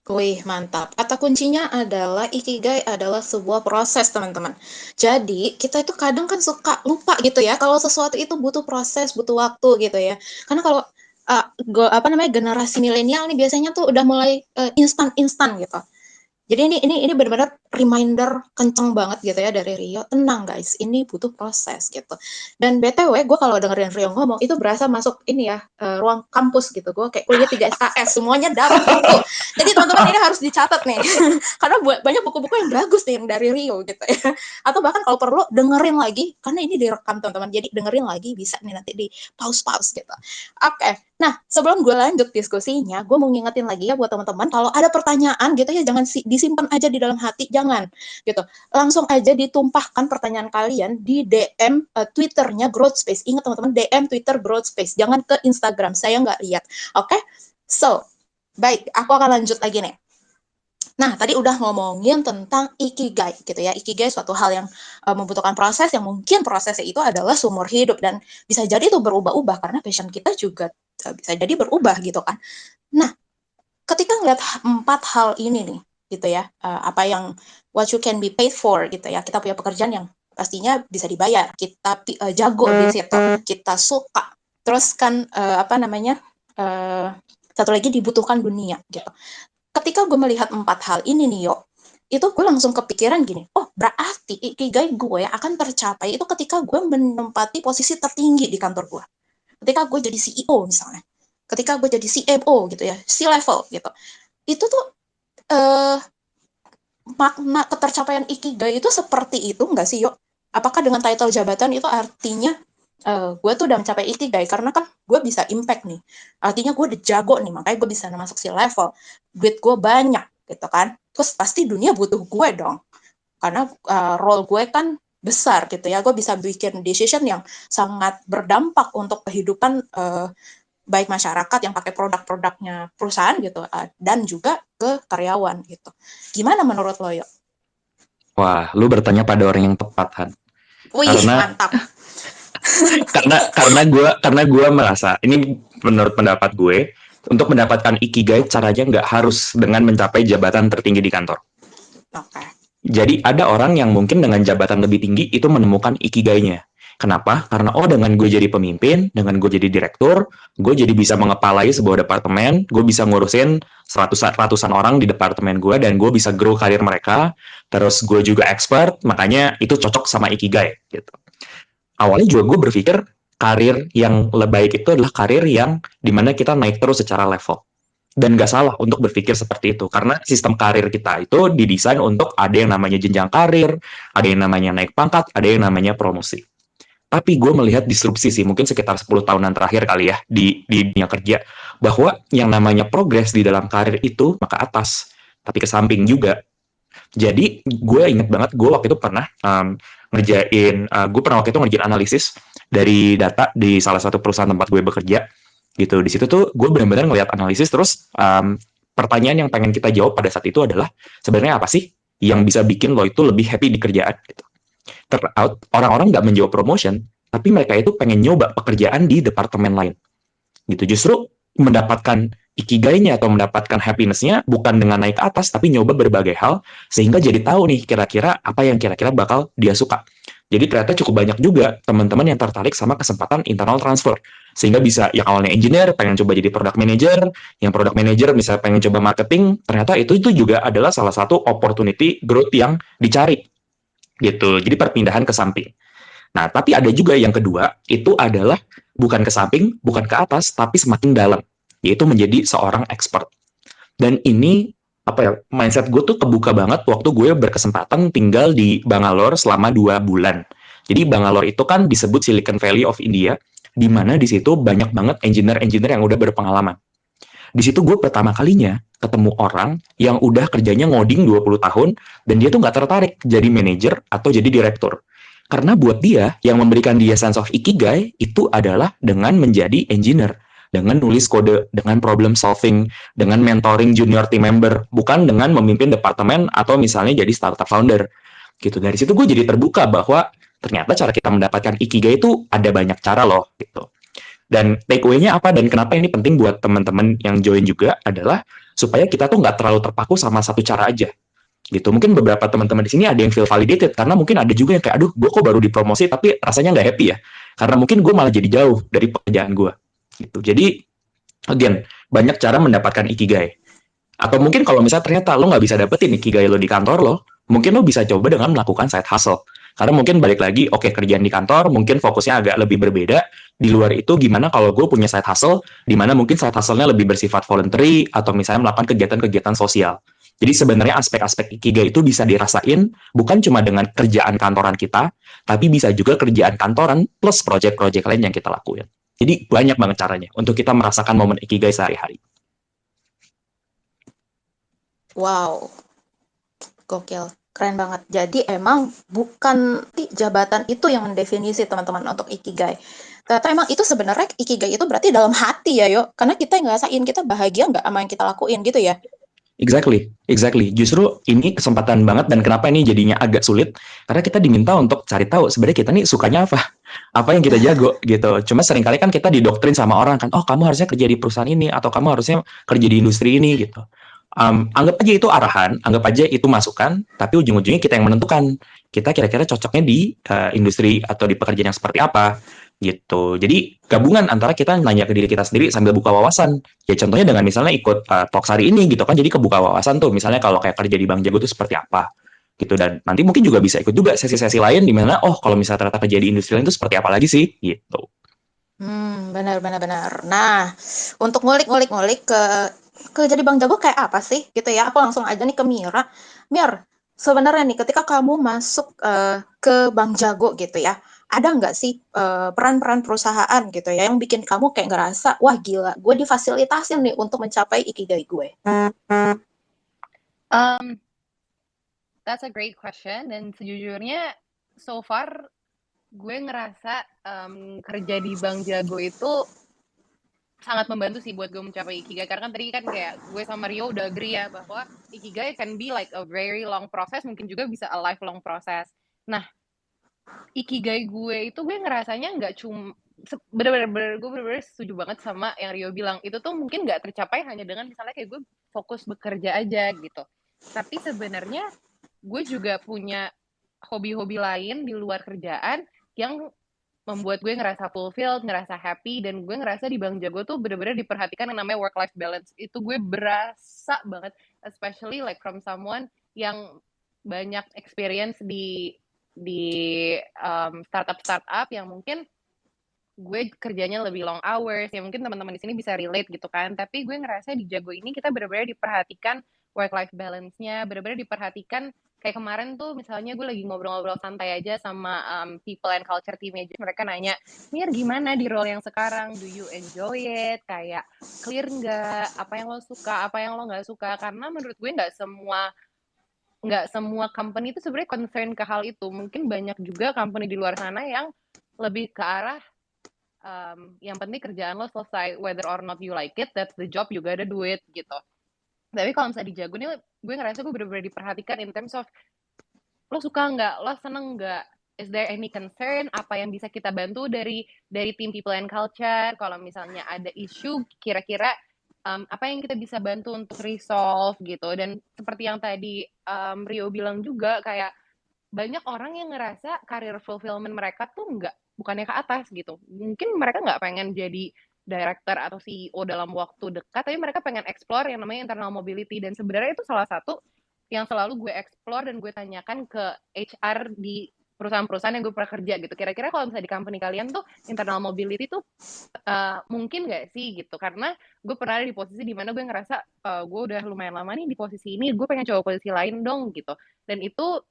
Wih, mantap. Kata kuncinya adalah ikigai adalah sebuah proses, teman-teman. Jadi, kita itu kadang kan suka lupa gitu ya, kalau sesuatu itu butuh proses, butuh waktu gitu ya. Karena kalau generasi milenial nih biasanya tuh udah mulai instan-instan gitu. Jadi ini benar-benar reminder kenceng banget gitu ya dari Rio. Tenang guys, ini butuh proses gitu. Dan BTW gue kalau dengerin Rio ngomong itu berasa masuk ini ya ruang kampus gitu. Gue kayak kuliah 3 SKS semuanya dapat buku. Jadi teman-teman ini harus dicatat nih. Karena banyak buku-buku yang bagus nih yang dari Rio gitu ya. Atau bahkan kalau perlu dengerin lagi karena ini direkam teman-teman. Jadi dengerin lagi bisa nih nanti di pause-pause gitu. Oke. Nah, sebelum gue lanjut diskusinya, gue mau ngingetin lagi ya buat teman-teman, kalau ada pertanyaan gitu ya, jangan disimpan aja di dalam hati, jangan gitu. Langsung aja ditumpahkan pertanyaan kalian di DM Twitternya Growth Space. Ingat teman-teman, DM Twitter Growth Space, jangan ke Instagram, saya nggak lihat. Oke? So, baik, aku akan lanjut lagi nih. Nah, tadi udah ngomongin tentang ikigai gitu ya. Ikigai suatu hal yang membutuhkan proses yang mungkin prosesnya itu adalah seumur hidup dan bisa jadi itu berubah-ubah karena passion kita juga bisa jadi berubah gitu kan. Nah, ketika ngeliat 4 hal ini nih, gitu ya, apa yang what you can be paid for gitu ya, kita punya pekerjaan yang pastinya bisa dibayar, kita jago di situ, kita suka, terus kan apa namanya, satu lagi dibutuhkan dunia gitu. Ketika gue melihat 4 hal ini nih Yo, itu gue langsung kepikiran gini, oh berarti ikigai gue akan tercapai itu ketika gue menempati posisi tertinggi di kantor gue. Ketika gue jadi CEO misalnya, ketika gue jadi CMO gitu ya, C-level gitu. Itu tuh makna ketercapaian ikigai itu seperti itu nggak sih, Yo? Apakah dengan title jabatan itu artinya gue tuh udah mencapai ikigai karena kan gue bisa impact nih. Artinya gue udah jago nih, makanya gue bisa masuk C-level. Duit gue banyak gitu kan. Terus pasti dunia butuh gue dong. Karena role gue kan besar gitu ya. Gue bisa bikin decision yang sangat berdampak untuk kehidupan baik masyarakat yang pakai produk-produknya perusahaan gitu dan juga ke karyawan gitu. Gimana menurut lo, Yo?
Wah, lu bertanya pada orang yang tepat, Han.
Wih,
Karena
mantap.
karena gue merasa ini menurut pendapat gue untuk mendapatkan ikigai caranya nggak harus dengan mencapai jabatan tertinggi di kantor.
Oke.
Jadi ada orang yang mungkin dengan jabatan lebih tinggi itu menemukan ikigainya. Kenapa? Karena dengan gue jadi pemimpin, dengan gue jadi direktur, gue jadi bisa mengepalai sebuah departemen, gue bisa ngurusin ratusan orang di departemen gue, dan gue bisa grow karir mereka, terus gue juga expert, makanya itu cocok sama ikigai. Gitu. Awalnya juga gue berpikir karir yang lebih baik itu adalah karir yang dimana kita naik terus secara level. Dan nggak salah untuk berpikir seperti itu, karena sistem karir kita itu didesain untuk ada yang namanya jenjang karir, ada yang namanya naik pangkat, ada yang namanya promosi. Tapi gue melihat disrupsi sih, mungkin sekitar 10 tahunan terakhir kali ya, di dunia kerja, bahwa yang namanya progres di dalam karir itu maka atas, tapi ke samping juga. Jadi gue inget banget, gue waktu itu pernah ngerjain analisis dari data di salah satu perusahaan tempat gue bekerja, gitu. Di situ tuh gue benar-benar ngeliat analisis, terus pertanyaan yang pengen kita jawab pada saat itu adalah sebenarnya apa sih yang bisa bikin lo itu lebih happy di kerjaan gitu. Orang-orang nggak menjawab promotion, tapi mereka itu pengen nyoba pekerjaan di departemen lain gitu. Justru mendapatkan ikigainya atau mendapatkan happiness-nya bukan dengan naik ke atas, tapi nyoba berbagai hal sehingga jadi tahu nih kira-kira apa yang kira-kira bakal dia suka. Jadi ternyata cukup banyak juga teman-teman yang tertarik sama kesempatan internal transfer. Sehingga bisa yang awalnya engineer, pengen coba jadi product manager, yang product manager misalnya pengen coba marketing, ternyata itu juga adalah salah satu opportunity growth yang dicari. Gitu. Jadi perpindahan ke samping. Nah, tapi ada juga yang kedua, itu adalah bukan ke samping, bukan ke atas, tapi semakin dalam, yaitu menjadi seorang expert. Dan ini mindset gue tuh kebuka banget waktu gue berkesempatan tinggal di Bangalore selama 2 bulan. Jadi Bangalore itu kan disebut Silicon Valley of India, di mana di situ banyak banget engineer-engineer yang udah berpengalaman. Di situ gue pertama kalinya ketemu orang yang udah kerjanya ngoding 20 tahun, dan dia tuh nggak tertarik jadi manajer atau jadi direktur. Karena buat dia, yang memberikan dia sense of ikigai itu adalah dengan menjadi engineer, dengan nulis kode, dengan problem solving, dengan mentoring junior team member, bukan dengan memimpin departemen atau misalnya jadi startup founder. Gitu. Dari situ gue jadi terbuka bahwa ternyata cara kita mendapatkan ikigai itu ada banyak cara loh. Gitu. Dan takeaway-nya apa dan kenapa ini penting buat teman-teman yang join juga adalah supaya kita tuh nggak terlalu terpaku sama satu cara aja. Gitu. Mungkin beberapa teman-teman di sini ada yang feel validated karena mungkin ada juga yang kayak aduh gue kok baru dipromosi tapi rasanya nggak happy ya, karena mungkin gue malah jadi jauh dari pekerjaan gue gitu. Jadi again, banyak cara mendapatkan ikigai. Atau mungkin kalau misalnya ternyata lo nggak bisa dapetin ikigai lo di kantor lo, mungkin lo bisa coba dengan melakukan side hustle. Karena mungkin balik lagi, oke, kerjaan di kantor mungkin fokusnya agak lebih berbeda. Di luar itu gimana kalau gue punya side hustle, di mana mungkin side hustle-nya lebih bersifat voluntary atau misalnya melakukan kegiatan-kegiatan sosial. Jadi sebenarnya aspek-aspek ikigai itu bisa dirasain bukan cuma dengan kerjaan kantoran kita, tapi bisa juga kerjaan kantoran plus project-project lain yang kita lakuin. Jadi banyak banget caranya untuk kita merasakan momen ikigai sehari-hari.
Wow, gokil, keren banget. Jadi emang bukan jabatan itu yang mendefinisi teman-teman untuk ikigai. Ternyata emang itu sebenarnya ikigai itu berarti dalam hati ya, Yo. Karena kita ngerasain kita bahagia nggak sama yang kita lakuin gitu ya.
Exactly. Justru ini kesempatan banget, dan kenapa ini jadinya agak sulit, karena kita diminta untuk cari tahu sebenarnya kita nih sukanya apa. apa yang kita jago gitu. Cuma seringkali kan kita didoktrin sama orang kan, oh kamu harusnya kerja di perusahaan ini atau kamu harusnya kerja di industri ini gitu. Anggap aja itu arahan, anggap aja itu masukan, tapi ujung-ujungnya kita yang menentukan kita kira-kira cocoknya di industri atau di pekerjaan yang seperti apa gitu. Jadi gabungan antara kita nanya ke diri kita sendiri sambil buka wawasan. Ya contohnya dengan misalnya ikut talks hari ini gitu kan, jadi kebuka wawasan tuh. Misalnya kalau kayak kerja di Bank Jago itu seperti apa gitu, dan nanti mungkin juga bisa ikut juga sesi-sesi lain di mana oh kalau misalnya ternyata kerja di industri lain itu seperti apa lagi sih gitu.
Benar. Nah, untuk ngulik-ngulik ke jadi Bang Jago kayak apa sih gitu ya? Aku langsung aja nih ke Mira. Mir, sebenarnya nih ketika kamu masuk ke Bang Jago gitu ya, ada nggak sih peran-peran perusahaan gitu ya yang bikin kamu kayak ngerasa, wah gila, gue difasilitasin nih untuk mencapai ikigai gue?
That's a great question, dan sejujurnya so far gue ngerasa kerja di Bank Jago itu sangat membantu sih buat gue mencapai ikigai, karena kan tadi kan kayak gue sama Rio udah agree ya bahwa ikigai can be like a very long process, mungkin juga bisa a lifelong process. Nah, ikigai gue itu gue ngerasanya nggak cuma gue bener-bener setuju banget sama yang Rio bilang, itu tuh mungkin nggak tercapai hanya dengan misalnya kayak gue fokus bekerja aja gitu, tapi sebenarnya gue juga punya hobi-hobi lain di luar kerjaan yang membuat gue ngerasa fulfilled, ngerasa happy, dan gue ngerasa di Bank Jago tuh bener-bener diperhatikan yang namanya work-life balance. Itu gue berasa banget, especially like from someone yang banyak experience di startup yang mungkin gue kerjanya lebih long hours, ya mungkin teman-teman di sini bisa relate gitu kan. Tapi gue ngerasa di Jago ini kita benar-benar diperhatikan work-life balance-nya, benar-benar diperhatikan. Kayak kemarin tuh misalnya gue lagi ngobrol-ngobrol santai aja sama people and culture team aja, mereka nanya, Mir gimana di role yang sekarang, do you enjoy it, kayak clear nggak, apa yang lo suka, apa yang lo nggak suka, karena menurut gue nggak semua company itu sebenarnya concern ke hal itu. Mungkin banyak juga company di luar sana yang lebih ke arah yang penting kerjaan lo selesai, whether or not you like it, that's the job, you gotta do it gitu. Tapi kalau misalnya di Jago nih, gue ngerasa gue bener-bener diperhatikan in terms of lo suka nggak, lo seneng nggak, is there any concern, apa yang bisa kita bantu dari tim people and culture, kalau misalnya ada issue kira-kira apa yang kita bisa bantu untuk resolve gitu. Dan seperti yang tadi Rio bilang juga, kayak banyak orang yang ngerasa career fulfillment mereka tuh bukannya ke atas gitu. Mungkin mereka nggak pengen jadi director atau CEO dalam waktu dekat, tapi mereka pengen explore yang namanya internal mobility. Dan sebenarnya itu salah satu yang selalu gue explore dan gue tanyakan ke HR di perusahaan-perusahaan yang gue pernah kerja gitu. Kira-kira kalau misalnya di company kalian tuh internal mobility tuh mungkin nggak sih gitu. Karena gue pernah ada di posisi dimana gue ngerasa gue udah lumayan lama nih di posisi ini, gue pengen coba posisi lain dong gitu. Dan itu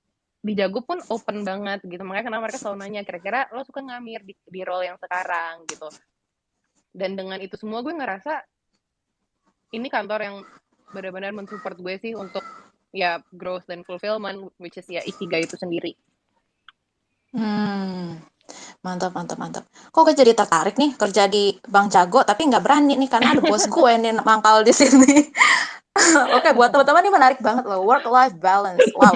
di Jago pun open banget gitu, makanya kenapa mereka selalu nanya kira-kira lo suka ngamir di role yang sekarang gitu. Dan dengan itu semua gue ngerasa ini kantor yang benar-benar mensupport gue sih untuk ya growth dan fulfillment, which is ya ikigai itu sendiri.
Mantap. Kok gue jadi tertarik nih kerja di Bang Jago, tapi nggak berani nih karena ada bos gue nih mangkal di sini. Oke, buat teman-teman ini menarik banget loh, work-life balance. Wow,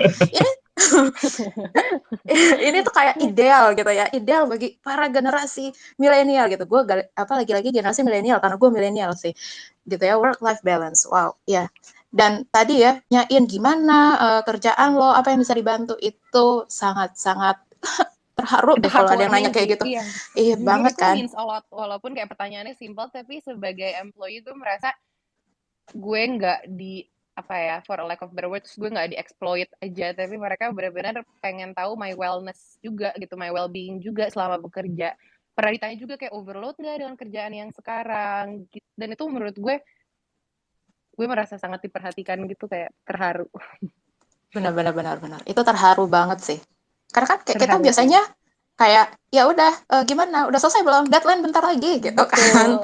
ini tuh kayak ideal gitu ya, ideal bagi para generasi milenial gitu. Gue lagi-lagi generasi milenial karena gue milenial sih, gitu ya, work-life balance. Wow, ya. Dan tadi ya nyain gimana kerjaan lo, apa yang bisa dibantu, itu sangat-sangat terharu deh kalau ada yang nanya kayak gitu. Iya banget
itu
kan.
means a lot, walaupun kayak pertanyaannya simple, tapi sebagai employee gue merasa gue nggak for a lack of better words, gue nggak di-exploit aja, tapi mereka benar-benar pengen tahu my wellness juga gitu, my well-being juga selama bekerja. Pernah ditanya juga kayak overload nggak dengan kerjaan yang sekarang gitu. Dan itu menurut gue merasa sangat diperhatikan gitu, kayak terharu.
Benar. Itu terharu banget sih. Karena kan kayak kita
Terharu
biasanya kayak ya udah gimana? Udah selesai belum? Deadline bentar lagi gitu kan.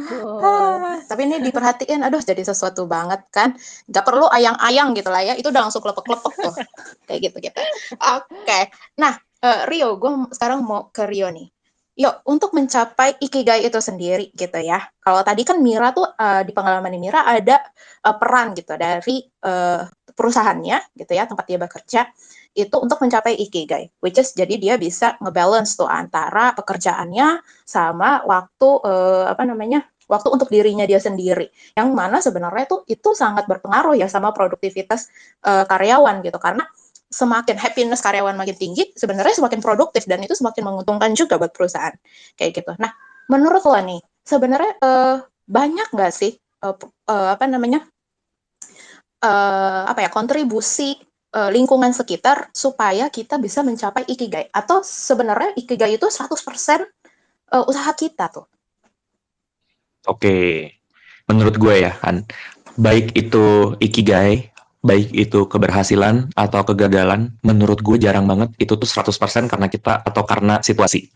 Betul.
Tapi ini diperhatiin, aduh jadi sesuatu banget kan. Gak perlu ayang-ayang gitu lah ya. Itu udah langsung klepek-klepek tuh. Kayak gitu. Oke. Nah, Rio, gue sekarang mau ke Rio nih. Yuk, untuk mencapai ikigai itu sendiri gitu ya. Kalau tadi kan Mira tuh di pengalaman Mira ada peran gitu dari perusahaannya gitu ya, tempat dia bekerja itu untuk mencapai ikigai, which is jadi dia bisa ngebalance tuh antara pekerjaannya sama waktu waktu untuk dirinya dia sendiri. Yang mana sebenarnya tuh itu sangat berpengaruh ya sama produktivitas karyawan gitu, karena semakin happiness karyawan makin tinggi, sebenarnya semakin produktif dan itu semakin menguntungkan juga buat perusahaan kayak gitu. Nah, menurut lo nih, sebenarnya banyak nggak sih kontribusi lingkungan sekitar supaya kita bisa mencapai ikigai, atau sebenarnya ikigai itu 100% usaha kita tuh?
Oke, menurut gue ya kan, baik itu ikigai, baik itu keberhasilan atau kegagalan, menurut gue jarang banget itu tuh 100% karena kita atau karena situasi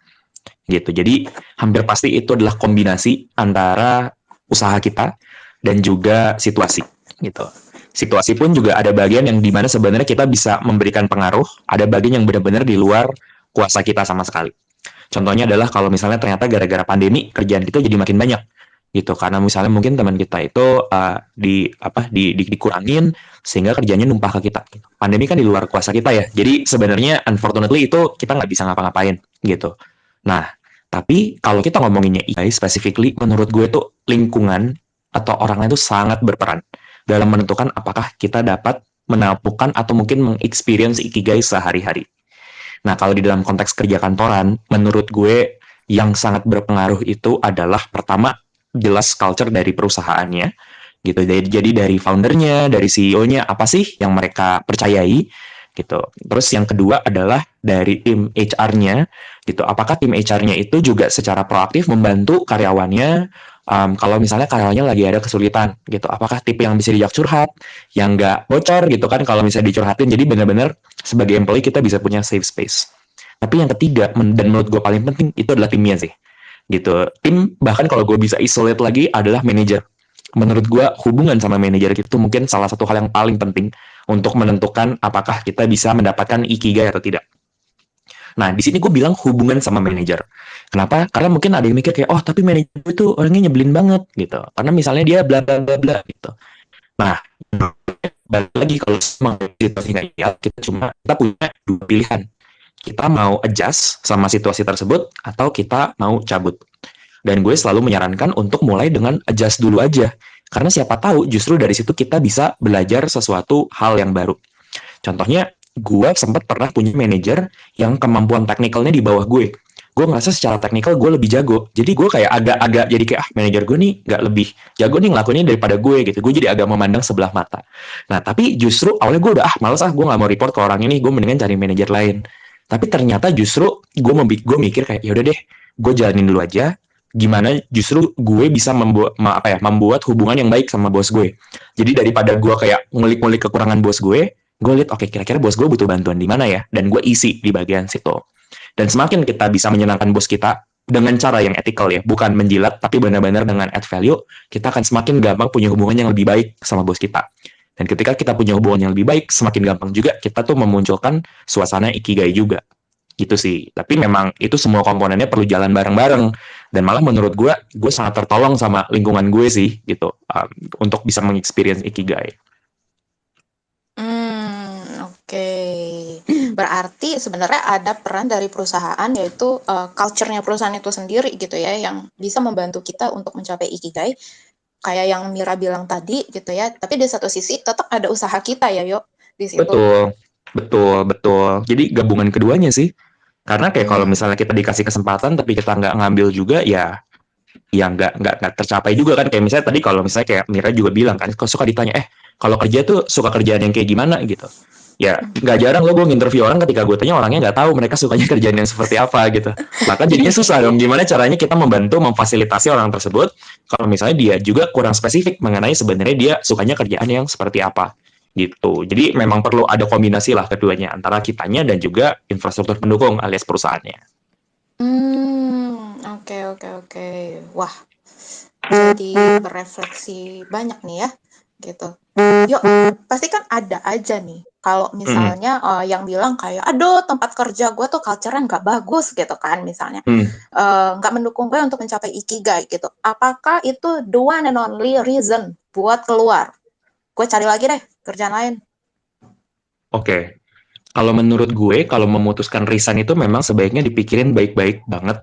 gitu. Jadi hampir pasti itu adalah kombinasi antara usaha kita dan juga situasi gitu. Situasi pun juga ada bagian yang dimana sebenarnya kita bisa memberikan pengaruh, ada bagian yang benar-benar di luar kuasa kita sama sekali. Contohnya adalah kalau misalnya ternyata gara-gara pandemi kerjaan kita jadi makin banyak gitu, karena misalnya mungkin teman kita itu dikurangin sehingga kerjanya numpah ke kita. Pandemi kan di luar kuasa kita ya, jadi sebenarnya unfortunately itu kita nggak bisa ngapa-ngapain gitu. Nah, tapi kalau kita ngomonginnya ikigai specifically, menurut gue tuh lingkungan atau orang lain itu sangat berperan dalam menentukan apakah kita dapat menampung atau mungkin mengexperience ikigai sehari-hari. Nah, kalau di dalam konteks kerja kantoran, menurut gue yang sangat berpengaruh itu adalah pertama, jelas culture dari perusahaannya gitu. Jadi dari foundernya, dari CEO-nya apa sih yang mereka percayai gitu. Terus yang kedua adalah dari tim HR-nya gitu. Apakah tim HR-nya itu juga secara proaktif membantu karyawannya kalau misalnya karyawannya lagi ada kesulitan gitu. Apakah tipe yang bisa diajak curhat, yang nggak bocor gitu kan kalau misalnya dicurhatin. Jadi benar-benar sebagai employee kita bisa punya safe space. Tapi yang ketiga dan menurut gue paling penting itu adalah timnya sih gitu. Tim bahkan kalau gue bisa isolate lagi adalah manajer. Menurut gue hubungan sama manajer itu mungkin salah satu hal yang paling penting untuk menentukan apakah kita bisa mendapatkan ikigai atau tidak. Nah, di sini gue bilang hubungan sama manajer. Kenapa? Karena mungkin ada yang mikir kayak, oh tapi manajer itu orangnya nyebelin banget gitu. Karena misalnya dia bla bla bla bla gitu. Nah, balik lagi kalau memang situasi nggak ideal, kita punya dua pilihan. Kita mau adjust sama situasi tersebut atau kita mau cabut. Dan gue selalu menyarankan untuk mulai dengan adjust dulu aja. Karena siapa tahu justru dari situ kita bisa belajar sesuatu hal yang baru. Contohnya, gue sempat pernah punya manajer yang kemampuan teknikalnya di bawah gue. Gue ngerasa secara teknikal gue lebih jago. Jadi gue kayak agak-agak jadi kayak, manajer gue nih nggak lebih jago nih ngelakuinnya daripada gue gitu. Gue jadi agak memandang sebelah mata. Nah, tapi justru awalnya gue udah, males gue nggak mau report ke orang ini, gue mendingan cari manajer lain. Tapi ternyata justru gue mikir kayak, yaudah deh, gue jalanin dulu aja. Gimana justru gue bisa membuat hubungan yang baik sama bos gue. Jadi daripada gue kayak ngulik-ngulik kekurangan bos gue lihat oke kira-kira bos gue butuh bantuan di mana ya, dan gue isi di bagian situ. Dan semakin kita bisa menyenangkan bos kita dengan cara yang etikal ya, bukan menjilat tapi benar-benar dengan add value, kita akan semakin gampang punya hubungan yang lebih baik sama bos kita. Dan ketika kita punya hubungan yang lebih baik, semakin gampang juga kita tuh memunculkan suasana ikigai juga. Gitu sih. Tapi memang itu semua komponennya perlu jalan bareng-bareng. Dan malah menurut gue sangat tertolong sama lingkungan gue sih gitu, untuk bisa mengexperience ikigai.
Oke. Berarti sebenarnya ada peran dari perusahaan, yaitu culture-nya perusahaan itu sendiri gitu ya, yang bisa membantu kita untuk mencapai ikigai. Kayak yang Mira bilang tadi gitu ya. Tapi di satu sisi tetap ada usaha kita ya, Yo, di situ.
Betul. Jadi gabungan keduanya sih. Karena kayak kalau misalnya kita dikasih kesempatan tapi kita nggak ngambil juga ya nggak tercapai juga kan. Kayak misalnya tadi kalau misalnya kayak Mira juga bilang kan, kok suka ditanya kalau kerja tuh suka kerjaan yang kayak gimana gitu. Ya nggak jarang gue nginterview orang, ketika gue tanya orangnya nggak tahu mereka sukanya kerjaan yang seperti apa gitu. Maka jadinya susah dong, gimana caranya kita membantu memfasilitasi orang tersebut kalau misalnya dia juga kurang spesifik mengenai sebenarnya dia sukanya kerjaan yang seperti apa gitu. Jadi memang perlu ada kombinasi lah keduanya, antara kitanya dan juga infrastruktur pendukung alias perusahaannya.
Oke. Wah, jadi berefleksi banyak nih ya, gitu. Yuk, pasti kan ada aja nih, kalau misalnya yang bilang kayak, aduh tempat kerja gue tuh culture-nya nggak bagus gitu kan, misalnya. Nggak mendukung gue untuk mencapai ikigai gitu. Apakah itu the one and only reason buat keluar? Gue cari lagi deh kerjaan lain.
Oke, kalau menurut gue, kalau memutuskan resign itu memang sebaiknya dipikirin baik-baik banget,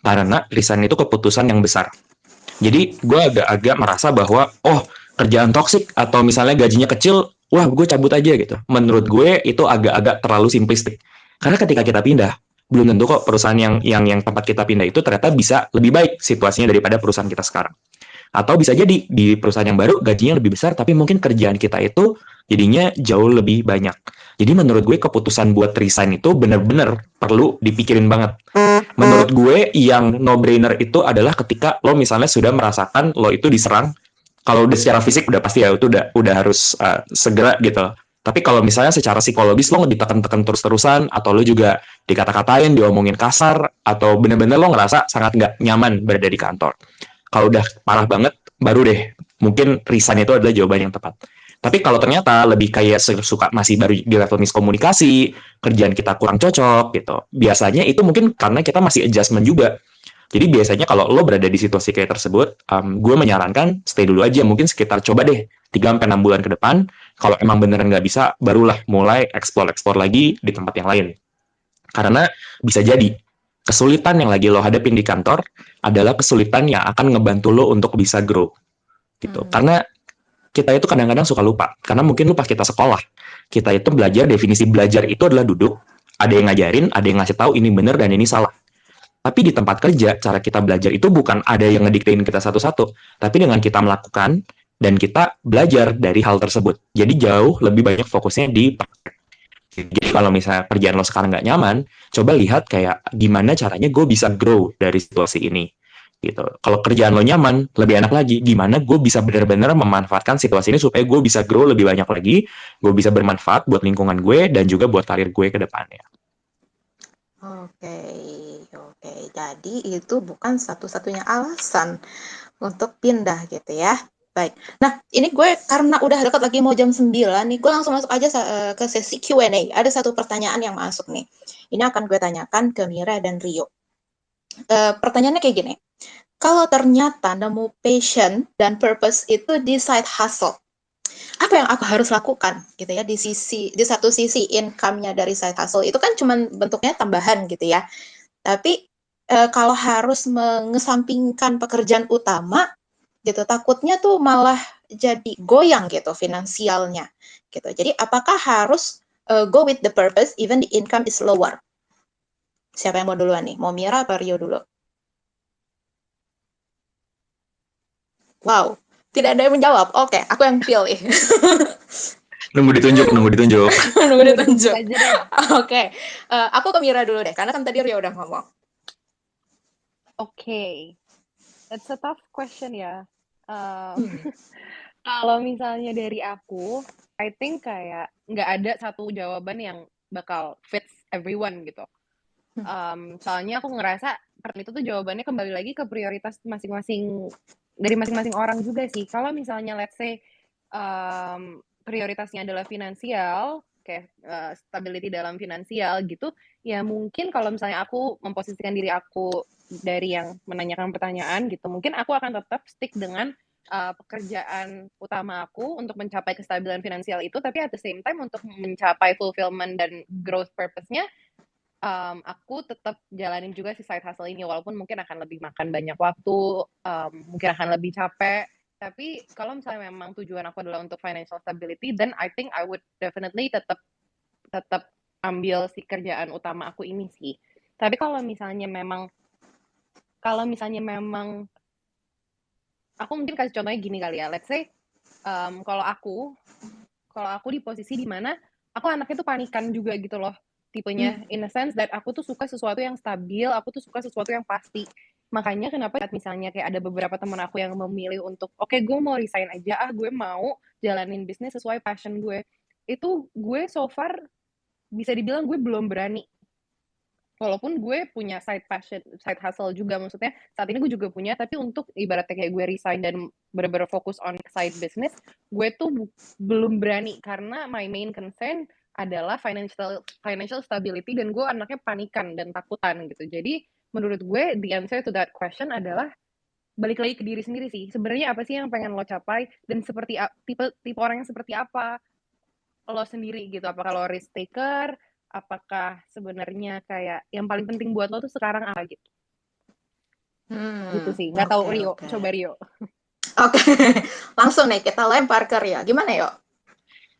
karena resign itu keputusan yang besar. Jadi gue agak-agak merasa bahwa, oh kerjaan toksik atau misalnya gajinya kecil, wah gue cabut aja gitu. Menurut gue itu agak-agak terlalu simplistik. Karena ketika kita pindah, belum tentu kok perusahaan yang tempat kita pindah itu ternyata bisa lebih baik situasinya daripada perusahaan kita sekarang. Atau bisa jadi di perusahaan yang baru gajinya lebih besar, tapi mungkin kerjaan kita itu jadinya jauh lebih banyak. Jadi menurut gue keputusan buat resign itu benar-benar perlu dipikirin banget. Menurut gue yang no-brainer itu adalah ketika lo misalnya sudah merasakan lo itu diserang. Kalau udah secara fisik udah pasti ya itu udah harus segera gitu. Tapi kalau misalnya secara psikologis lo ditekan-tekan terus-terusan atau lo juga dikata-katain, diomongin kasar atau bener-bener lo ngerasa sangat nggak nyaman berada di kantor. Kalau udah parah banget, baru deh mungkin resign itu adalah jawaban yang tepat. Tapi kalau ternyata lebih kayak suka masih baru di level miskomunikasi, kerjaan kita kurang cocok gitu. Biasanya itu mungkin karena kita masih adjustment juga. Jadi biasanya kalau lo berada di situasi kayak tersebut, gue menyarankan stay dulu aja. Mungkin sekitar coba deh 3-6 bulan ke depan. Kalau emang beneran nggak bisa, barulah mulai explore-explore lagi di tempat yang lain. Karena bisa jadi kesulitan yang lagi lo hadapin di kantor adalah kesulitan yang akan ngebantu lo untuk bisa grow gitu. Karena kita itu kadang-kadang suka lupa. Karena mungkin lu pas kita sekolah, kita itu belajar, definisi belajar itu adalah duduk, ada yang ngajarin, ada yang ngasih tahu ini benar dan ini salah. Tapi di tempat kerja, cara kita belajar itu bukan ada yang ngediktein kita satu-satu, tapi dengan kita melakukan dan kita belajar dari hal tersebut. Jadi jauh lebih banyak fokusnya di praktek. Jadi kalau misalnya kerjaan lo sekarang nggak nyaman, coba lihat kayak gimana caranya gue bisa grow dari situasi ini gitu. Kalau kerjaan lo nyaman, lebih enak lagi. Gimana gue bisa benar-benar memanfaatkan situasi ini supaya gue bisa grow lebih banyak lagi, gue bisa bermanfaat buat lingkungan gue dan juga buat karir gue ke depannya.
Oke, oke. Jadi itu bukan satu-satunya alasan untuk pindah gitu ya. Baik. Nah, ini gue karena udah dekat lagi mau jam 9 nih, gue langsung masuk aja ke sesi Q&A. Ada satu pertanyaan yang masuk nih. Ini akan gue tanyakan ke Mira dan Rio. Pertanyaannya kayak gini. Kalau ternyata nemu passion dan purpose itu di side hustle, apa yang aku harus lakukan gitu ya di satu sisi income-nya dari side hustle itu kan cuma bentuknya tambahan gitu ya. Tapi kalau harus mengesampingkan pekerjaan utama gitu, takutnya tuh malah jadi goyang gitu finansialnya gitu. Jadi apakah harus go with the purpose even the income is lower? Siapa yang mau duluan nih? Mau Mira atau Rio dulu? Wow, tidak ada yang menjawab. Oke, aku yang pilih.
Nunggu ditunjuk.
Nunggu ditunjuk.
Aja deh.
Oke, aku ke Mira dulu deh, karena kan tadi Rio udah ngomong.
Oke, that's a tough question ya. Kalau misalnya dari aku, I think kayak nggak ada satu jawaban yang bakal fits everyone gitu. Soalnya aku ngerasa itu tuh jawabannya kembali lagi ke prioritas masing-masing dari masing-masing orang juga sih. Kalau misalnya let's say prioritasnya adalah finansial, kayak stability dalam finansial gitu, ya mungkin kalau misalnya aku memposisikan diri aku dari yang menanyakan pertanyaan gitu, mungkin aku akan tetap stick dengan pekerjaan utama aku untuk mencapai kestabilan finansial itu, tapi at the same time untuk mencapai fulfillment dan growth purpose-nya, aku tetap jalanin juga si side hustle ini, walaupun mungkin akan lebih makan banyak waktu, mungkin akan lebih capek. Tapi kalau misalnya memang tujuan aku adalah untuk financial stability, then I think I would definitely tetap ambil si kerjaan utama aku ini sih. Tapi kalau misalnya memang aku mungkin kasih contohnya gini kali ya. Let's say kalau aku di posisi di mana aku anaknya tuh panikan juga gitu loh tipenya, in a sense that aku tuh suka sesuatu yang stabil, aku tuh suka sesuatu yang pasti. Makanya kenapa misalnya kayak ada beberapa teman aku yang memilih untuk oke, gue mau resign aja, gue mau jalanin bisnis sesuai passion gue. Itu gue so far bisa dibilang gue belum berani. Walaupun gue punya side hustle juga, maksudnya saat ini gue juga punya, tapi untuk ibaratnya kayak gue resign dan bener-bener fokus on side business, gue tuh belum berani karena my main concern adalah financial stability, dan gue anaknya panikan dan takutan gitu. Jadi menurut gue the answer to that question adalah balik lagi ke diri sendiri sih. Sebenarnya apa sih yang pengen lo capai dan seperti tipe orang yang seperti apa? lo sendiri gitu? Apakah lo risk taker? Apakah sebenarnya kayak yang paling penting buat lo tuh sekarang apa gitu? Gitu sih. Nggak tahu
Oke,
Rio.
oke.
Coba Rio.
Oke, langsung nih kita lempar ke Ria. Gimana yuk?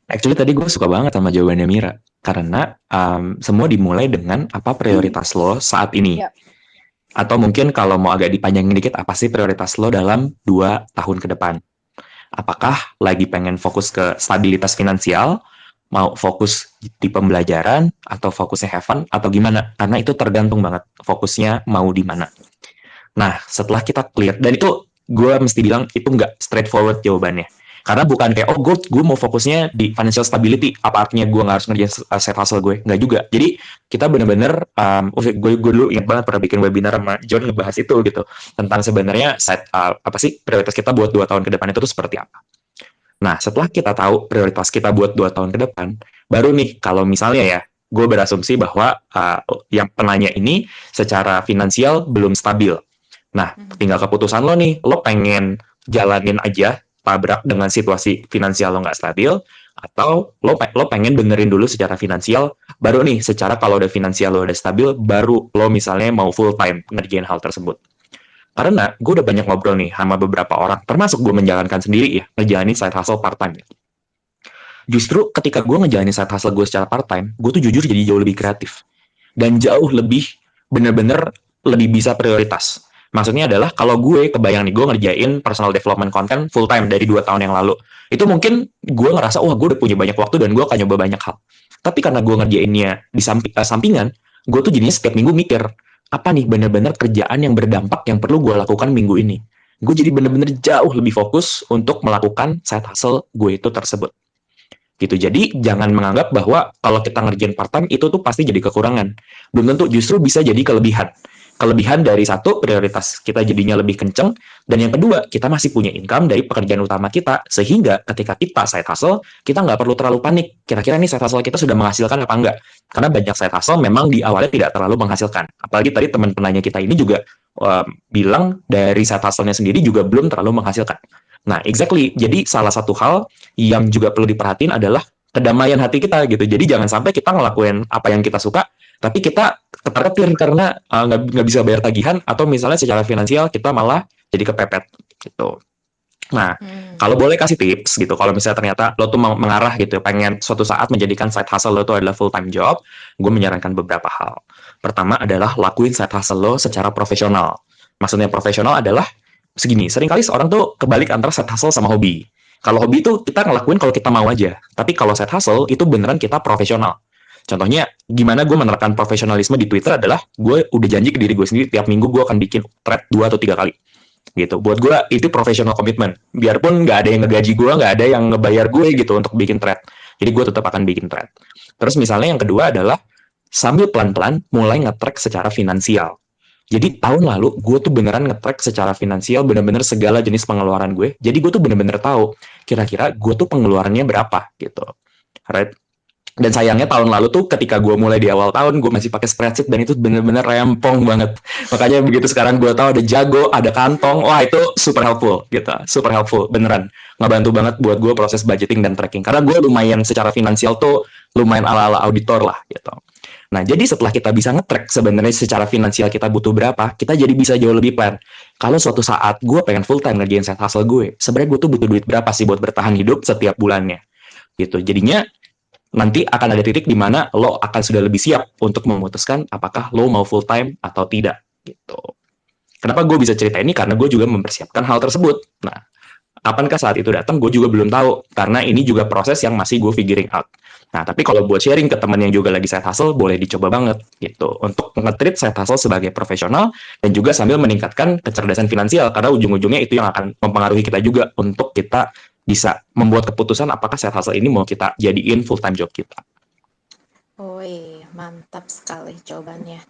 Actually tadi gue suka banget sama jawabannya Mira. Karena semua dimulai dengan apa prioritas lo saat ini.
Yap.
Atau mungkin kalau mau agak dipanjangin dikit, apa sih prioritas lo dalam 2 tahun ke depan? Apakah lagi pengen fokus ke stabilitas finansial, mau fokus di pembelajaran, atau fokusnya have fun, atau gimana? Karena itu tergantung banget fokusnya mau di mana. Nah, setelah kita clear, dan itu gue mesti bilang itu nggak straightforward jawabannya. Karena bukan kayak, oh gue mau fokusnya di financial stability, apa artinya gue nggak harus ngerjain side hustle gue? Nggak juga. Jadi kita bener-bener, gue dulu ingat banget pernah bikin webinar sama John ngebahas itu gitu, tentang sebenarnya apa sih prioritas kita buat 2 tahun ke depan itu tuh seperti apa. Nah, setelah kita tahu prioritas kita buat 2 tahun ke depan, baru nih kalau misalnya ya, gue berasumsi bahwa yang penanya ini secara finansial belum stabil. Nah, tinggal keputusan lo nih, lo pengen jalanin aja tabrak dengan situasi finansial lo nggak stabil, atau lo pengen benerin dulu secara finansial, baru nih secara kalau udah finansial lo udah stabil, baru lo misalnya mau full time ngerjain hal tersebut. Karena gue udah banyak ngobrol nih sama beberapa orang, termasuk gue menjalankan sendiri ya, ngejalanin side hustle part time. Justru ketika gue ngejalanin side hustle gue secara part time, gue tuh jujur jadi jauh lebih kreatif dan jauh lebih bener-bener lebih bisa prioritas. Maksudnya adalah kalau gue kebayang nih gue ngerjain personal development content full time dari 2 tahun yang lalu, itu mungkin gue ngerasa wah gue udah punya banyak waktu dan gue akan nyoba banyak hal. Tapi karena gue ngerjainnya di sampingan, gue tuh jadinya setiap minggu mikir apa nih bener-bener kerjaan yang berdampak yang perlu gue lakukan minggu ini. Gue jadi bener-bener jauh lebih fokus untuk melakukan side hustle gue itu tersebut gitu. Jadi jangan menganggap bahwa kalau kita ngerjain part time itu tuh pasti jadi kekurangan. Belum tentu, justru bisa jadi kelebihan. Kelebihan dari satu, prioritas kita jadinya lebih kenceng, dan yang kedua, kita masih punya income dari pekerjaan utama kita, sehingga ketika kita side hustle, kita nggak perlu terlalu panik. Kira-kira nih side hustle kita sudah menghasilkan apa enggak? Karena banyak side hustle memang di awalnya tidak terlalu menghasilkan. Apalagi tadi teman penanya kita ini juga bilang dari side hustle-nya sendiri juga belum terlalu menghasilkan. Nah, exactly. Jadi salah satu hal yang juga perlu diperhatiin adalah kedamaian hati kita gitu. Jadi jangan sampai kita ngelakuin apa yang kita suka, tapi kita ketar-ketir karena nggak bisa bayar tagihan, atau misalnya secara finansial kita malah jadi kepepet gitu. Nah, kalau boleh kasih tips gitu, kalau misalnya ternyata lo tuh mengarah gitu, pengen suatu saat menjadikan side hustle lo tuh adalah full time job, gue menyarankan beberapa hal. Pertama adalah lakuin side hustle lo secara profesional. Maksudnya profesional adalah segini, seringkali seorang tuh kebalik antara side hustle sama hobi. Kalau hobi tuh kita ngelakuin kalau kita mau aja, tapi kalau side hustle itu beneran kita profesional. Contohnya, gimana gue menerapkan profesionalisme di Twitter adalah gue udah janji ke diri gue sendiri tiap minggu gue akan bikin thread 2 atau 3 kali gitu. Buat gue itu profesional komitmen. Biarpun nggak ada yang ngegaji gue, nggak ada yang ngebayar gue gitu untuk bikin thread. Jadi gue tetap akan bikin thread. Terus misalnya yang kedua adalah sambil pelan-pelan mulai nge-track secara finansial. Jadi tahun lalu gue tuh beneran nge-track secara finansial bener-bener segala jenis pengeluaran gue. Jadi gue tuh bener-bener tahu kira-kira gue tuh pengeluarannya berapa gitu. Right? Dan sayangnya tahun lalu tuh ketika gue mulai di awal tahun gue masih pakai spreadsheet dan itu bener-bener rempong banget. Makanya begitu sekarang gue tahu ada Jago, ada Kantong, wah itu super helpful gitu, super helpful beneran. Ngebantu banget buat gue proses budgeting dan tracking. Karena gue lumayan secara finansial tuh lumayan ala-ala auditor lah gitu. Nah, jadi setelah kita bisa nge-track sebenarnya secara finansial kita butuh berapa, kita jadi bisa jauh lebih plan. Kalau suatu saat gue pengen full time ngerjain side hustle gue, sebenarnya gue tuh butuh duit berapa sih buat bertahan hidup setiap bulannya gitu. Jadinya nanti akan ada titik di mana lo akan sudah lebih siap untuk memutuskan apakah lo mau full time atau tidak gitu. Kenapa gue bisa cerita ini? Karena gue juga mempersiapkan hal tersebut. Nah, kapankah saat itu datang? Gue juga belum tahu karena ini juga proses yang masih gue figuring out. Nah, tapi kalau buat sharing ke teman yang juga lagi side hustle, boleh dicoba banget gitu untuk nge-treat side hustle sebagai profesional dan juga sambil meningkatkan kecerdasan finansial karena ujung-ujungnya itu yang akan mempengaruhi kita juga untuk kita bisa membuat keputusan apakah side hustle ini mau kita jadiin full time job kita.
Wih, mantap sekali jawabannya.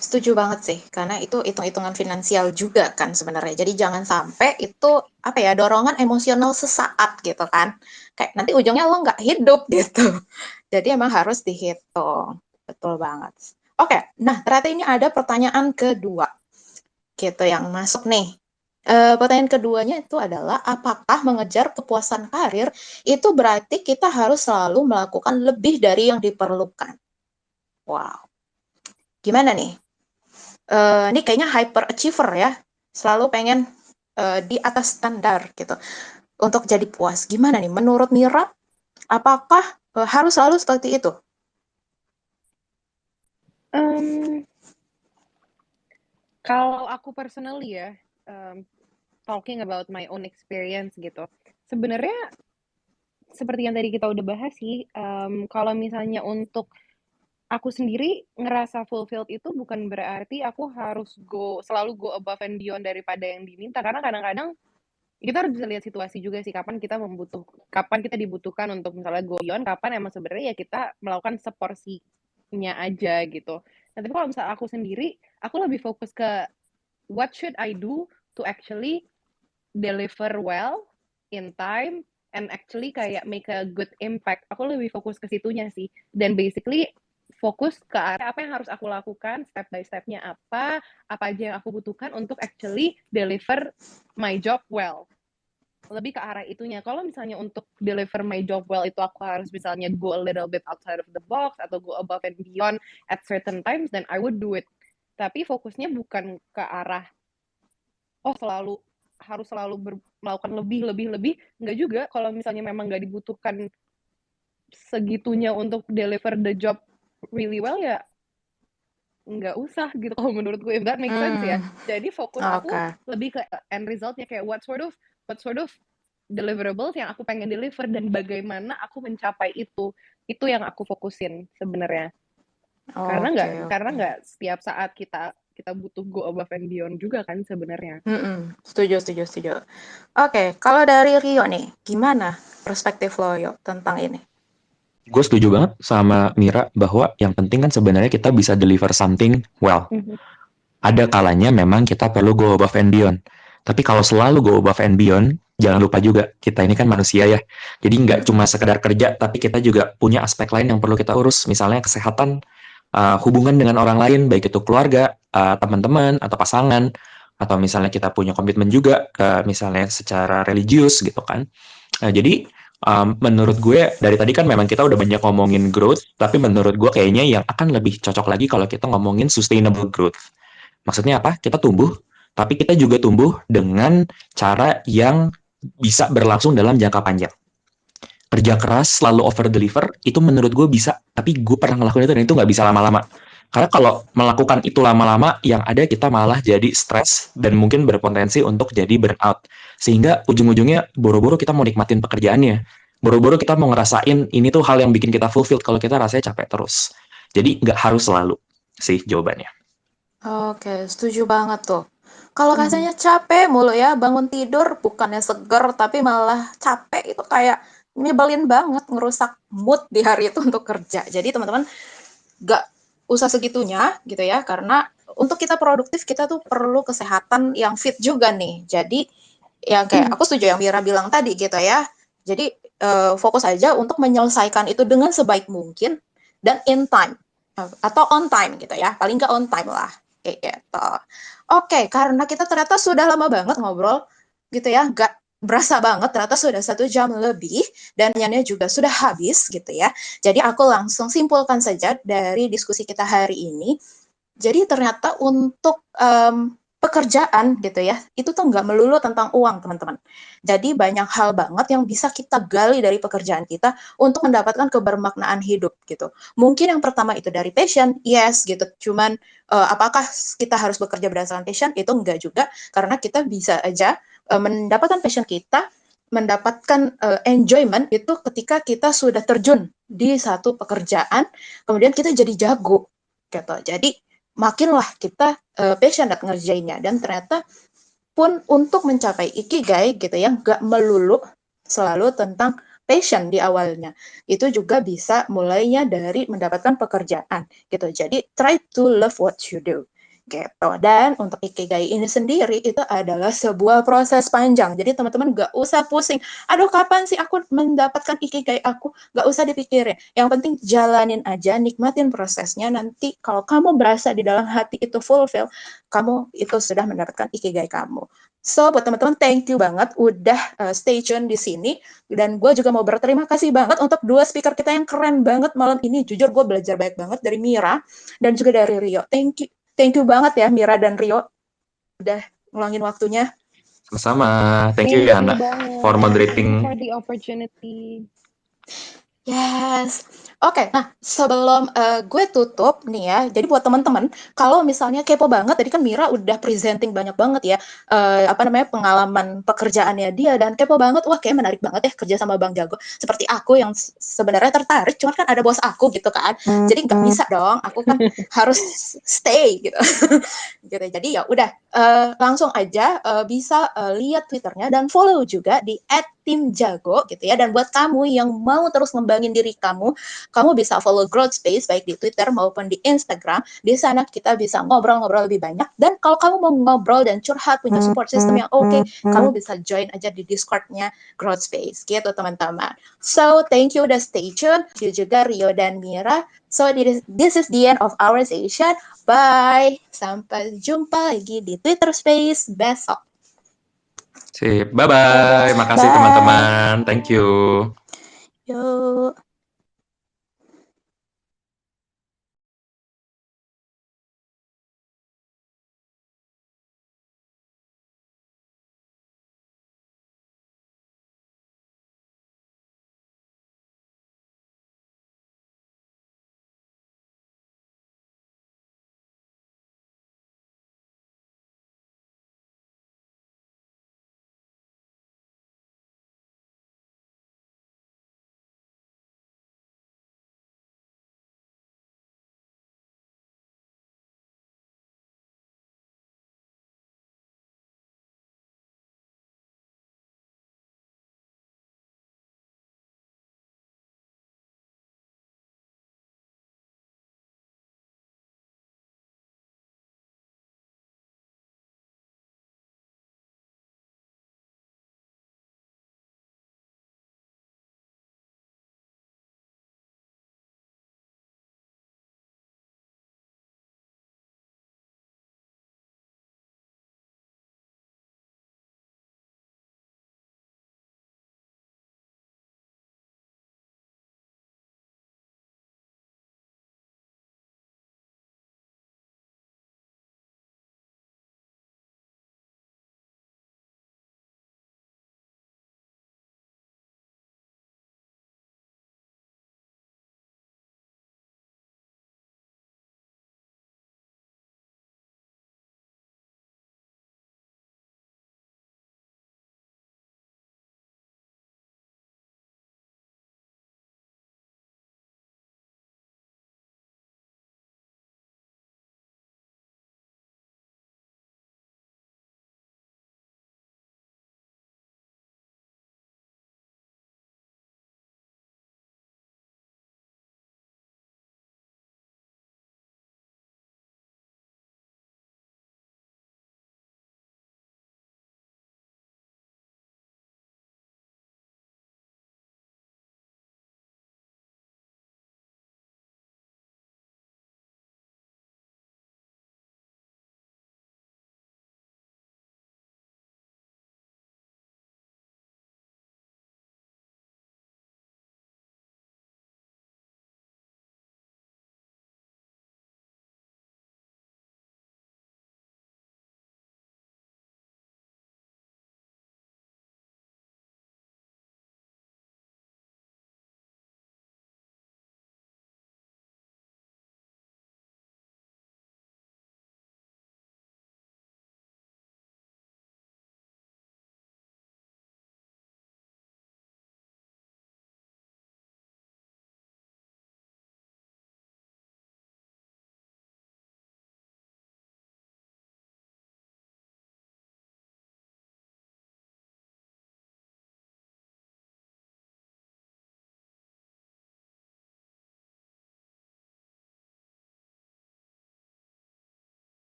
Setuju banget sih, karena itu hitung-hitungan finansial juga kan sebenarnya. Jadi jangan sampai itu apa ya dorongan emosional sesaat gitu kan. Kayak nanti ujungnya lo nggak hidup gitu. Jadi emang harus dihitung. Betul banget. Oke, nah ternyata ini ada pertanyaan kedua gitu yang masuk nih. Pertanyaan keduanya itu adalah, apakah mengejar kepuasan karir itu berarti kita harus selalu melakukan lebih dari yang diperlukan? Wow, gimana nih? Ini kayaknya hyper achiever ya, selalu pengen di atas standar gitu untuk jadi puas. Gimana nih menurut Mira? Apakah harus selalu seperti itu?
Kalau aku personally ya, talking about my own experience gitu, sebenarnya seperti yang tadi kita udah bahas sih, kalau misalnya untuk aku sendiri ngerasa fulfilled itu bukan berarti aku harus selalu go above and beyond daripada yang diminta, karena kadang-kadang kita harus bisa lihat situasi juga sih, kapan kita dibutuhkan untuk misalnya go beyond, kapan emang sebenarnya ya kita melakukan seporsinya aja gitu. Nah, tapi kalau misalnya aku sendiri, aku lebih fokus ke what should I do to actually deliver well in time and actually kayak make a good impact. Aku lebih fokus ke situnya sih. Dan basically fokus ke arah apa yang harus aku lakukan, step by stepnya apa aja yang aku butuhkan untuk actually deliver my job well. Lebih ke arah itunya. Kalau misalnya untuk deliver my job well itu aku harus misalnya go a little bit outside of the box atau go above and beyond at certain times, then I would do it. Tapi fokusnya bukan ke arah harus selalu melakukan lebih. Enggak juga, kalau misalnya memang nggak dibutuhkan segitunya untuk deliver the job really well, ya nggak usah gitu kalau menurut gue, if that makes sense ya. Jadi fokus aku lebih ke end resultnya, kayak what sort of deliverables yang aku pengen deliver dan bagaimana aku mencapai itu yang aku fokusin sebenarnya. Karena nggak setiap saat kita butuh go above and beyond juga kan sebenarnya.
Setuju. Oke, kalau dari Rio nih, gimana perspektif lo Yo tentang ini?
Gue setuju banget sama Mira bahwa yang penting kan sebenarnya kita bisa deliver something well. Ada kalanya memang kita perlu go above and beyond. Tapi kalau selalu go above and beyond, jangan lupa juga kita ini kan manusia ya. Jadi nggak cuma sekedar kerja, tapi kita juga punya aspek lain yang perlu kita urus. Misalnya kesehatan, hubungan dengan orang lain, baik itu keluarga, teman-teman, atau pasangan, atau misalnya kita punya komitmen juga, misalnya secara religius gitu kan. Jadi menurut gue dari tadi kan memang kita udah banyak ngomongin growth, tapi menurut gue kayaknya yang akan lebih cocok lagi kalau kita ngomongin sustainable growth. Maksudnya apa? Kita tumbuh, tapi kita juga tumbuh dengan cara yang bisa berlangsung dalam jangka panjang. Kerja keras, selalu over deliver, itu menurut gue bisa, tapi gue pernah ngelakuin itu dan itu nggak bisa lama-lama. Karena kalau melakukan itu lama-lama, yang ada kita malah jadi stres dan mungkin berpotensi untuk jadi burnout. Sehingga ujung-ujungnya boro-boro kita mau nikmatin pekerjaannya. Boro-boro kita mau ngerasain ini tuh hal yang bikin kita fulfilled kalau kita rasanya capek terus. Jadi nggak harus selalu sih jawabannya.
Oke, setuju banget tuh. Kalau rasanya capek mulu ya, bangun tidur bukannya seger tapi malah capek, itu kayak nyebelin banget, ngerusak mood di hari itu untuk kerja. Jadi teman-teman gak usah segitunya gitu ya, karena untuk kita produktif kita tuh perlu kesehatan yang fit juga nih. Jadi yang kayak aku setuju yang Mira bilang tadi gitu ya. Jadi fokus aja untuk menyelesaikan itu dengan sebaik mungkin dan in time atau on time gitu ya. Paling nggak on time lah kayak gitu. Oke, karena kita ternyata sudah lama banget ngobrol gitu ya, nggak berasa banget ternyata sudah 1 jam lebih dan nyanyi juga sudah habis gitu ya. Jadi aku langsung simpulkan saja dari diskusi kita hari ini. Jadi ternyata untuk pekerjaan gitu ya, itu tuh nggak melulu tentang uang teman-teman. Jadi banyak hal banget yang bisa kita gali dari pekerjaan kita untuk mendapatkan kebermaknaan hidup gitu. Mungkin yang pertama itu dari passion, yes gitu. Cuman apakah kita harus bekerja berdasarkan passion? Itu enggak juga, karena kita bisa aja mendapatkan passion kita, mendapatkan enjoyment itu ketika kita sudah terjun di satu pekerjaan, kemudian kita jadi jago gitu. Jadi makinlah kita passionate ngerjainnya, dan ternyata pun untuk mencapai ikigai gitu ya, nggak melulu selalu tentang passion di awalnya. Itu juga bisa mulainya dari mendapatkan pekerjaan gitu. Jadi try to love what you do gitu. Dan untuk Ikigai ini sendiri itu adalah sebuah proses panjang. Jadi teman-teman gak usah pusing. Aduh, kapan sih aku mendapatkan Ikigai aku? Gak usah dipikirin. Yang penting jalanin aja, nikmatin prosesnya. Nanti kalau kamu berasa di dalam hati itu fulfill, kamu itu sudah mendapatkan Ikigai kamu. So, buat teman-teman, thank you banget udah stay tune di sini. Dan gue juga mau berterima kasih banget untuk dua speaker kita yang keren banget malam ini. Jujur gue belajar banyak banget dari Mira dan juga dari Rio. Thank you banget ya Mira dan Rio udah ngeluangin waktunya.
Sama-sama. Thank you ya Ana for
Thank you
moderating.
for the opportunity.
Yes. Oke, nah sebelum gue tutup nih ya, jadi buat teman-teman, kalau misalnya kepo banget, tadi kan Mira udah presenting banyak banget ya, apa namanya, pengalaman pekerjaannya dia, dan kepo banget, wah kayak menarik banget ya kerja sama Bang Jago. Seperti aku yang sebenarnya tertarik, cuman kan ada bos aku gitu kan, jadi nggak bisa dong, aku kan harus stay gitu. Gitu. Jadi ya udah, langsung aja bisa lihat Twitternya dan follow juga di @timjago gitu ya. Dan buat kamu yang mau terus ngembangin diri kamu, kamu bisa follow Growth Space baik di Twitter maupun di Instagram. Di sana kita bisa ngobrol-ngobrol lebih banyak. Dan kalau kamu mau ngobrol dan curhat, punya support system yang oke, kamu bisa join aja di Discord-nya Growth Space gitu teman-teman. So, thank you udah stay tune. You juga Rio dan Mira. So, this is the end of our session. Bye. Sampai jumpa lagi di Twitter Space besok.
Sip. Bye-bye. Makasih
Bye.
teman-teman. Thank you.
Yuk.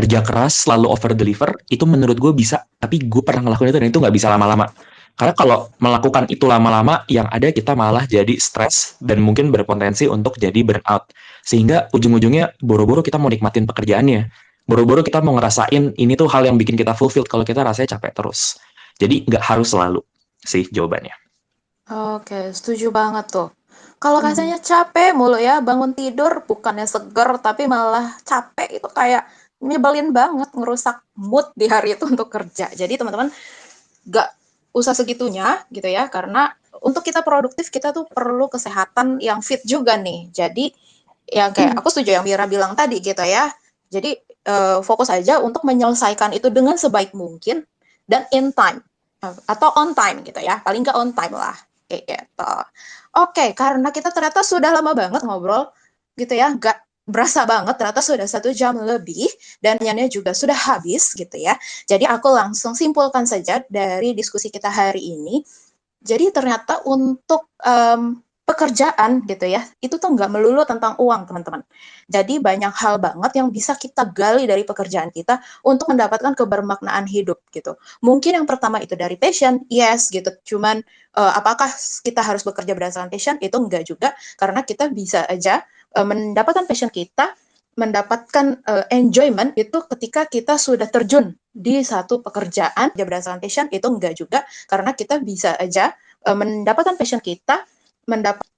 kerja keras selalu over deliver itu menurut gue bisa, tapi gue pernah ngelakuin itu dan itu nggak bisa lama-lama. Karena kalau melakukan itu lama-lama, yang ada kita malah jadi stres dan mungkin berpotensi untuk jadi burnout. Sehingga ujung-ujungnya boro-boro kita mau nikmatin pekerjaannya. Boro-boro kita mau ngerasain ini tuh hal yang bikin kita fulfilled kalau kita rasanya capek terus. Jadi nggak harus selalu sih jawabannya.
Oke, setuju banget tuh. Kalau rasanya capek mulu ya, bangun tidur bukannya seger, tapi malah capek itu kayak nyebelin banget, ngerusak mood di hari itu untuk kerja. Jadi teman-teman nggak usah segitunya gitu ya, karena untuk kita produktif kita tuh perlu kesehatan yang fit juga nih. Jadi yang kayak aku setuju yang Mira bilang tadi gitu ya. Jadi fokus aja untuk menyelesaikan itu dengan sebaik mungkin dan in time atau on time gitu ya. Paling nggak on time lah kayak gitu. Oke, karena kita ternyata sudah lama banget ngobrol gitu ya, nggak berasa banget ternyata sudah 1 jam lebih dan nyanyi juga sudah habis gitu ya. Jadi aku langsung simpulkan saja dari diskusi kita hari ini. Jadi ternyata untuk pekerjaan gitu ya, itu tuh nggak melulu tentang uang teman-teman. Jadi banyak hal banget yang bisa kita gali dari pekerjaan kita untuk mendapatkan kebermaknaan hidup gitu. Mungkin yang pertama itu dari passion, yes gitu. Cuman apakah kita harus bekerja berdasarkan passion? Itu enggak juga, karena kita bisa aja mendapatkan passion kita, mendapatkan enjoyment itu ketika kita sudah terjun di satu pekerjaan berdasarkan passion. Itu enggak juga, karena kita bisa aja mendapatkan passion kita,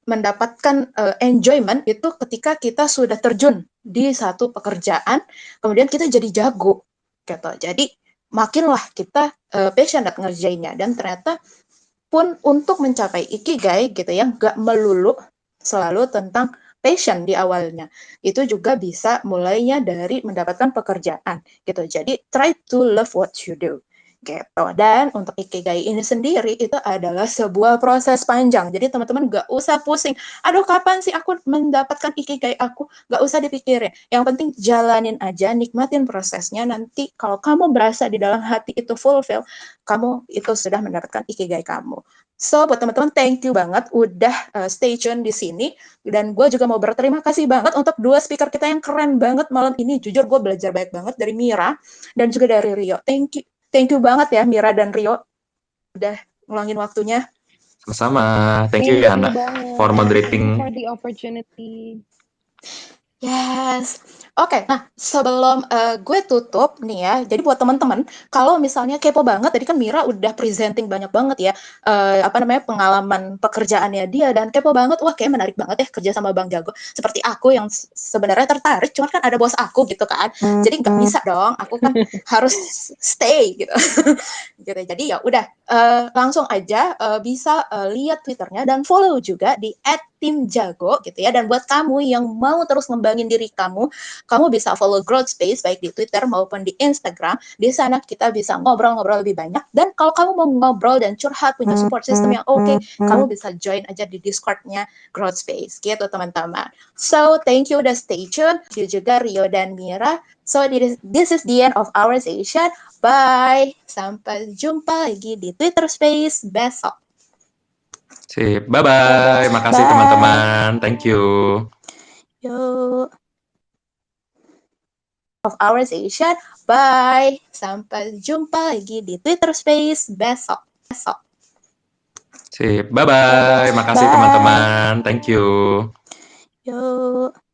mendapatkan enjoyment itu ketika kita sudah terjun di satu pekerjaan, kemudian kita jadi jago gitu. Jadi makinlah kita passionate ngerjainnya, dan ternyata pun untuk mencapai ikigai gitu ya, nggak melulu selalu tentang passion di awalnya. Itu juga bisa mulainya dari mendapatkan pekerjaan gitu. Jadi try to love what you do gitu. Dan untuk ikigai ini sendiri itu adalah sebuah proses panjang. Jadi teman-teman nggak usah pusing. Aduh, kapan sih aku mendapatkan ikigai aku? Nggak usah dipikirin. Yang penting jalanin aja, nikmatin prosesnya. Nanti kalau kamu berasa di dalam hati itu fulfill, kamu itu sudah mendapatkan ikigai kamu. So, buat teman-teman, thank you banget udah stay tune di sini. Dan gue juga mau berterima kasih banget untuk 2 speaker kita yang keren banget malam ini. Jujur gue belajar banyak banget dari Mira dan juga dari Rio. Thank you banget ya Mira dan Rio udah ngulangin waktunya.
Sama-sama. Thank you ya, Ana, for moderating.
For the opportunity.
Yes. Oke, nah sebelum gue tutup nih ya, jadi buat teman-teman, kalau misalnya kepo banget, tadi kan Mira udah presenting banyak banget ya, pengalaman pekerjaannya dia, dan kepo banget, wah kayak menarik banget ya kerja sama Bang Jago. Seperti aku yang sebenarnya tertarik, cuman kan ada bos aku gitu kan, jadi nggak bisa dong, aku kan harus stay gitu. Gitu. Jadi ya udah, langsung aja bisa lihat Twitternya dan follow juga di @timjago gitu ya. Dan buat kamu yang mau terus ngembangin diri kamu bisa follow Growth Space baik di Twitter maupun di Instagram. Di sana kita bisa ngobrol-ngobrol lebih banyak. Dan kalau kamu mau ngobrol dan curhat, punya support system yang oke, kamu bisa join aja di Discord-nya Growth Space gitu teman-teman. So, thank you udah stay tune. Thank you juga Rio dan Mira. So, this is the end of our session. Bye. Sampai jumpa lagi di Twitter Space besok.
Sip. Bye-bye. Makasih teman-teman. Thank you.
Yuk. Of our session. Bye. Sampai jumpa lagi di Twitter Space besok.
Sip. Bye-bye. Makasih teman-teman. Thank you.
Yuk.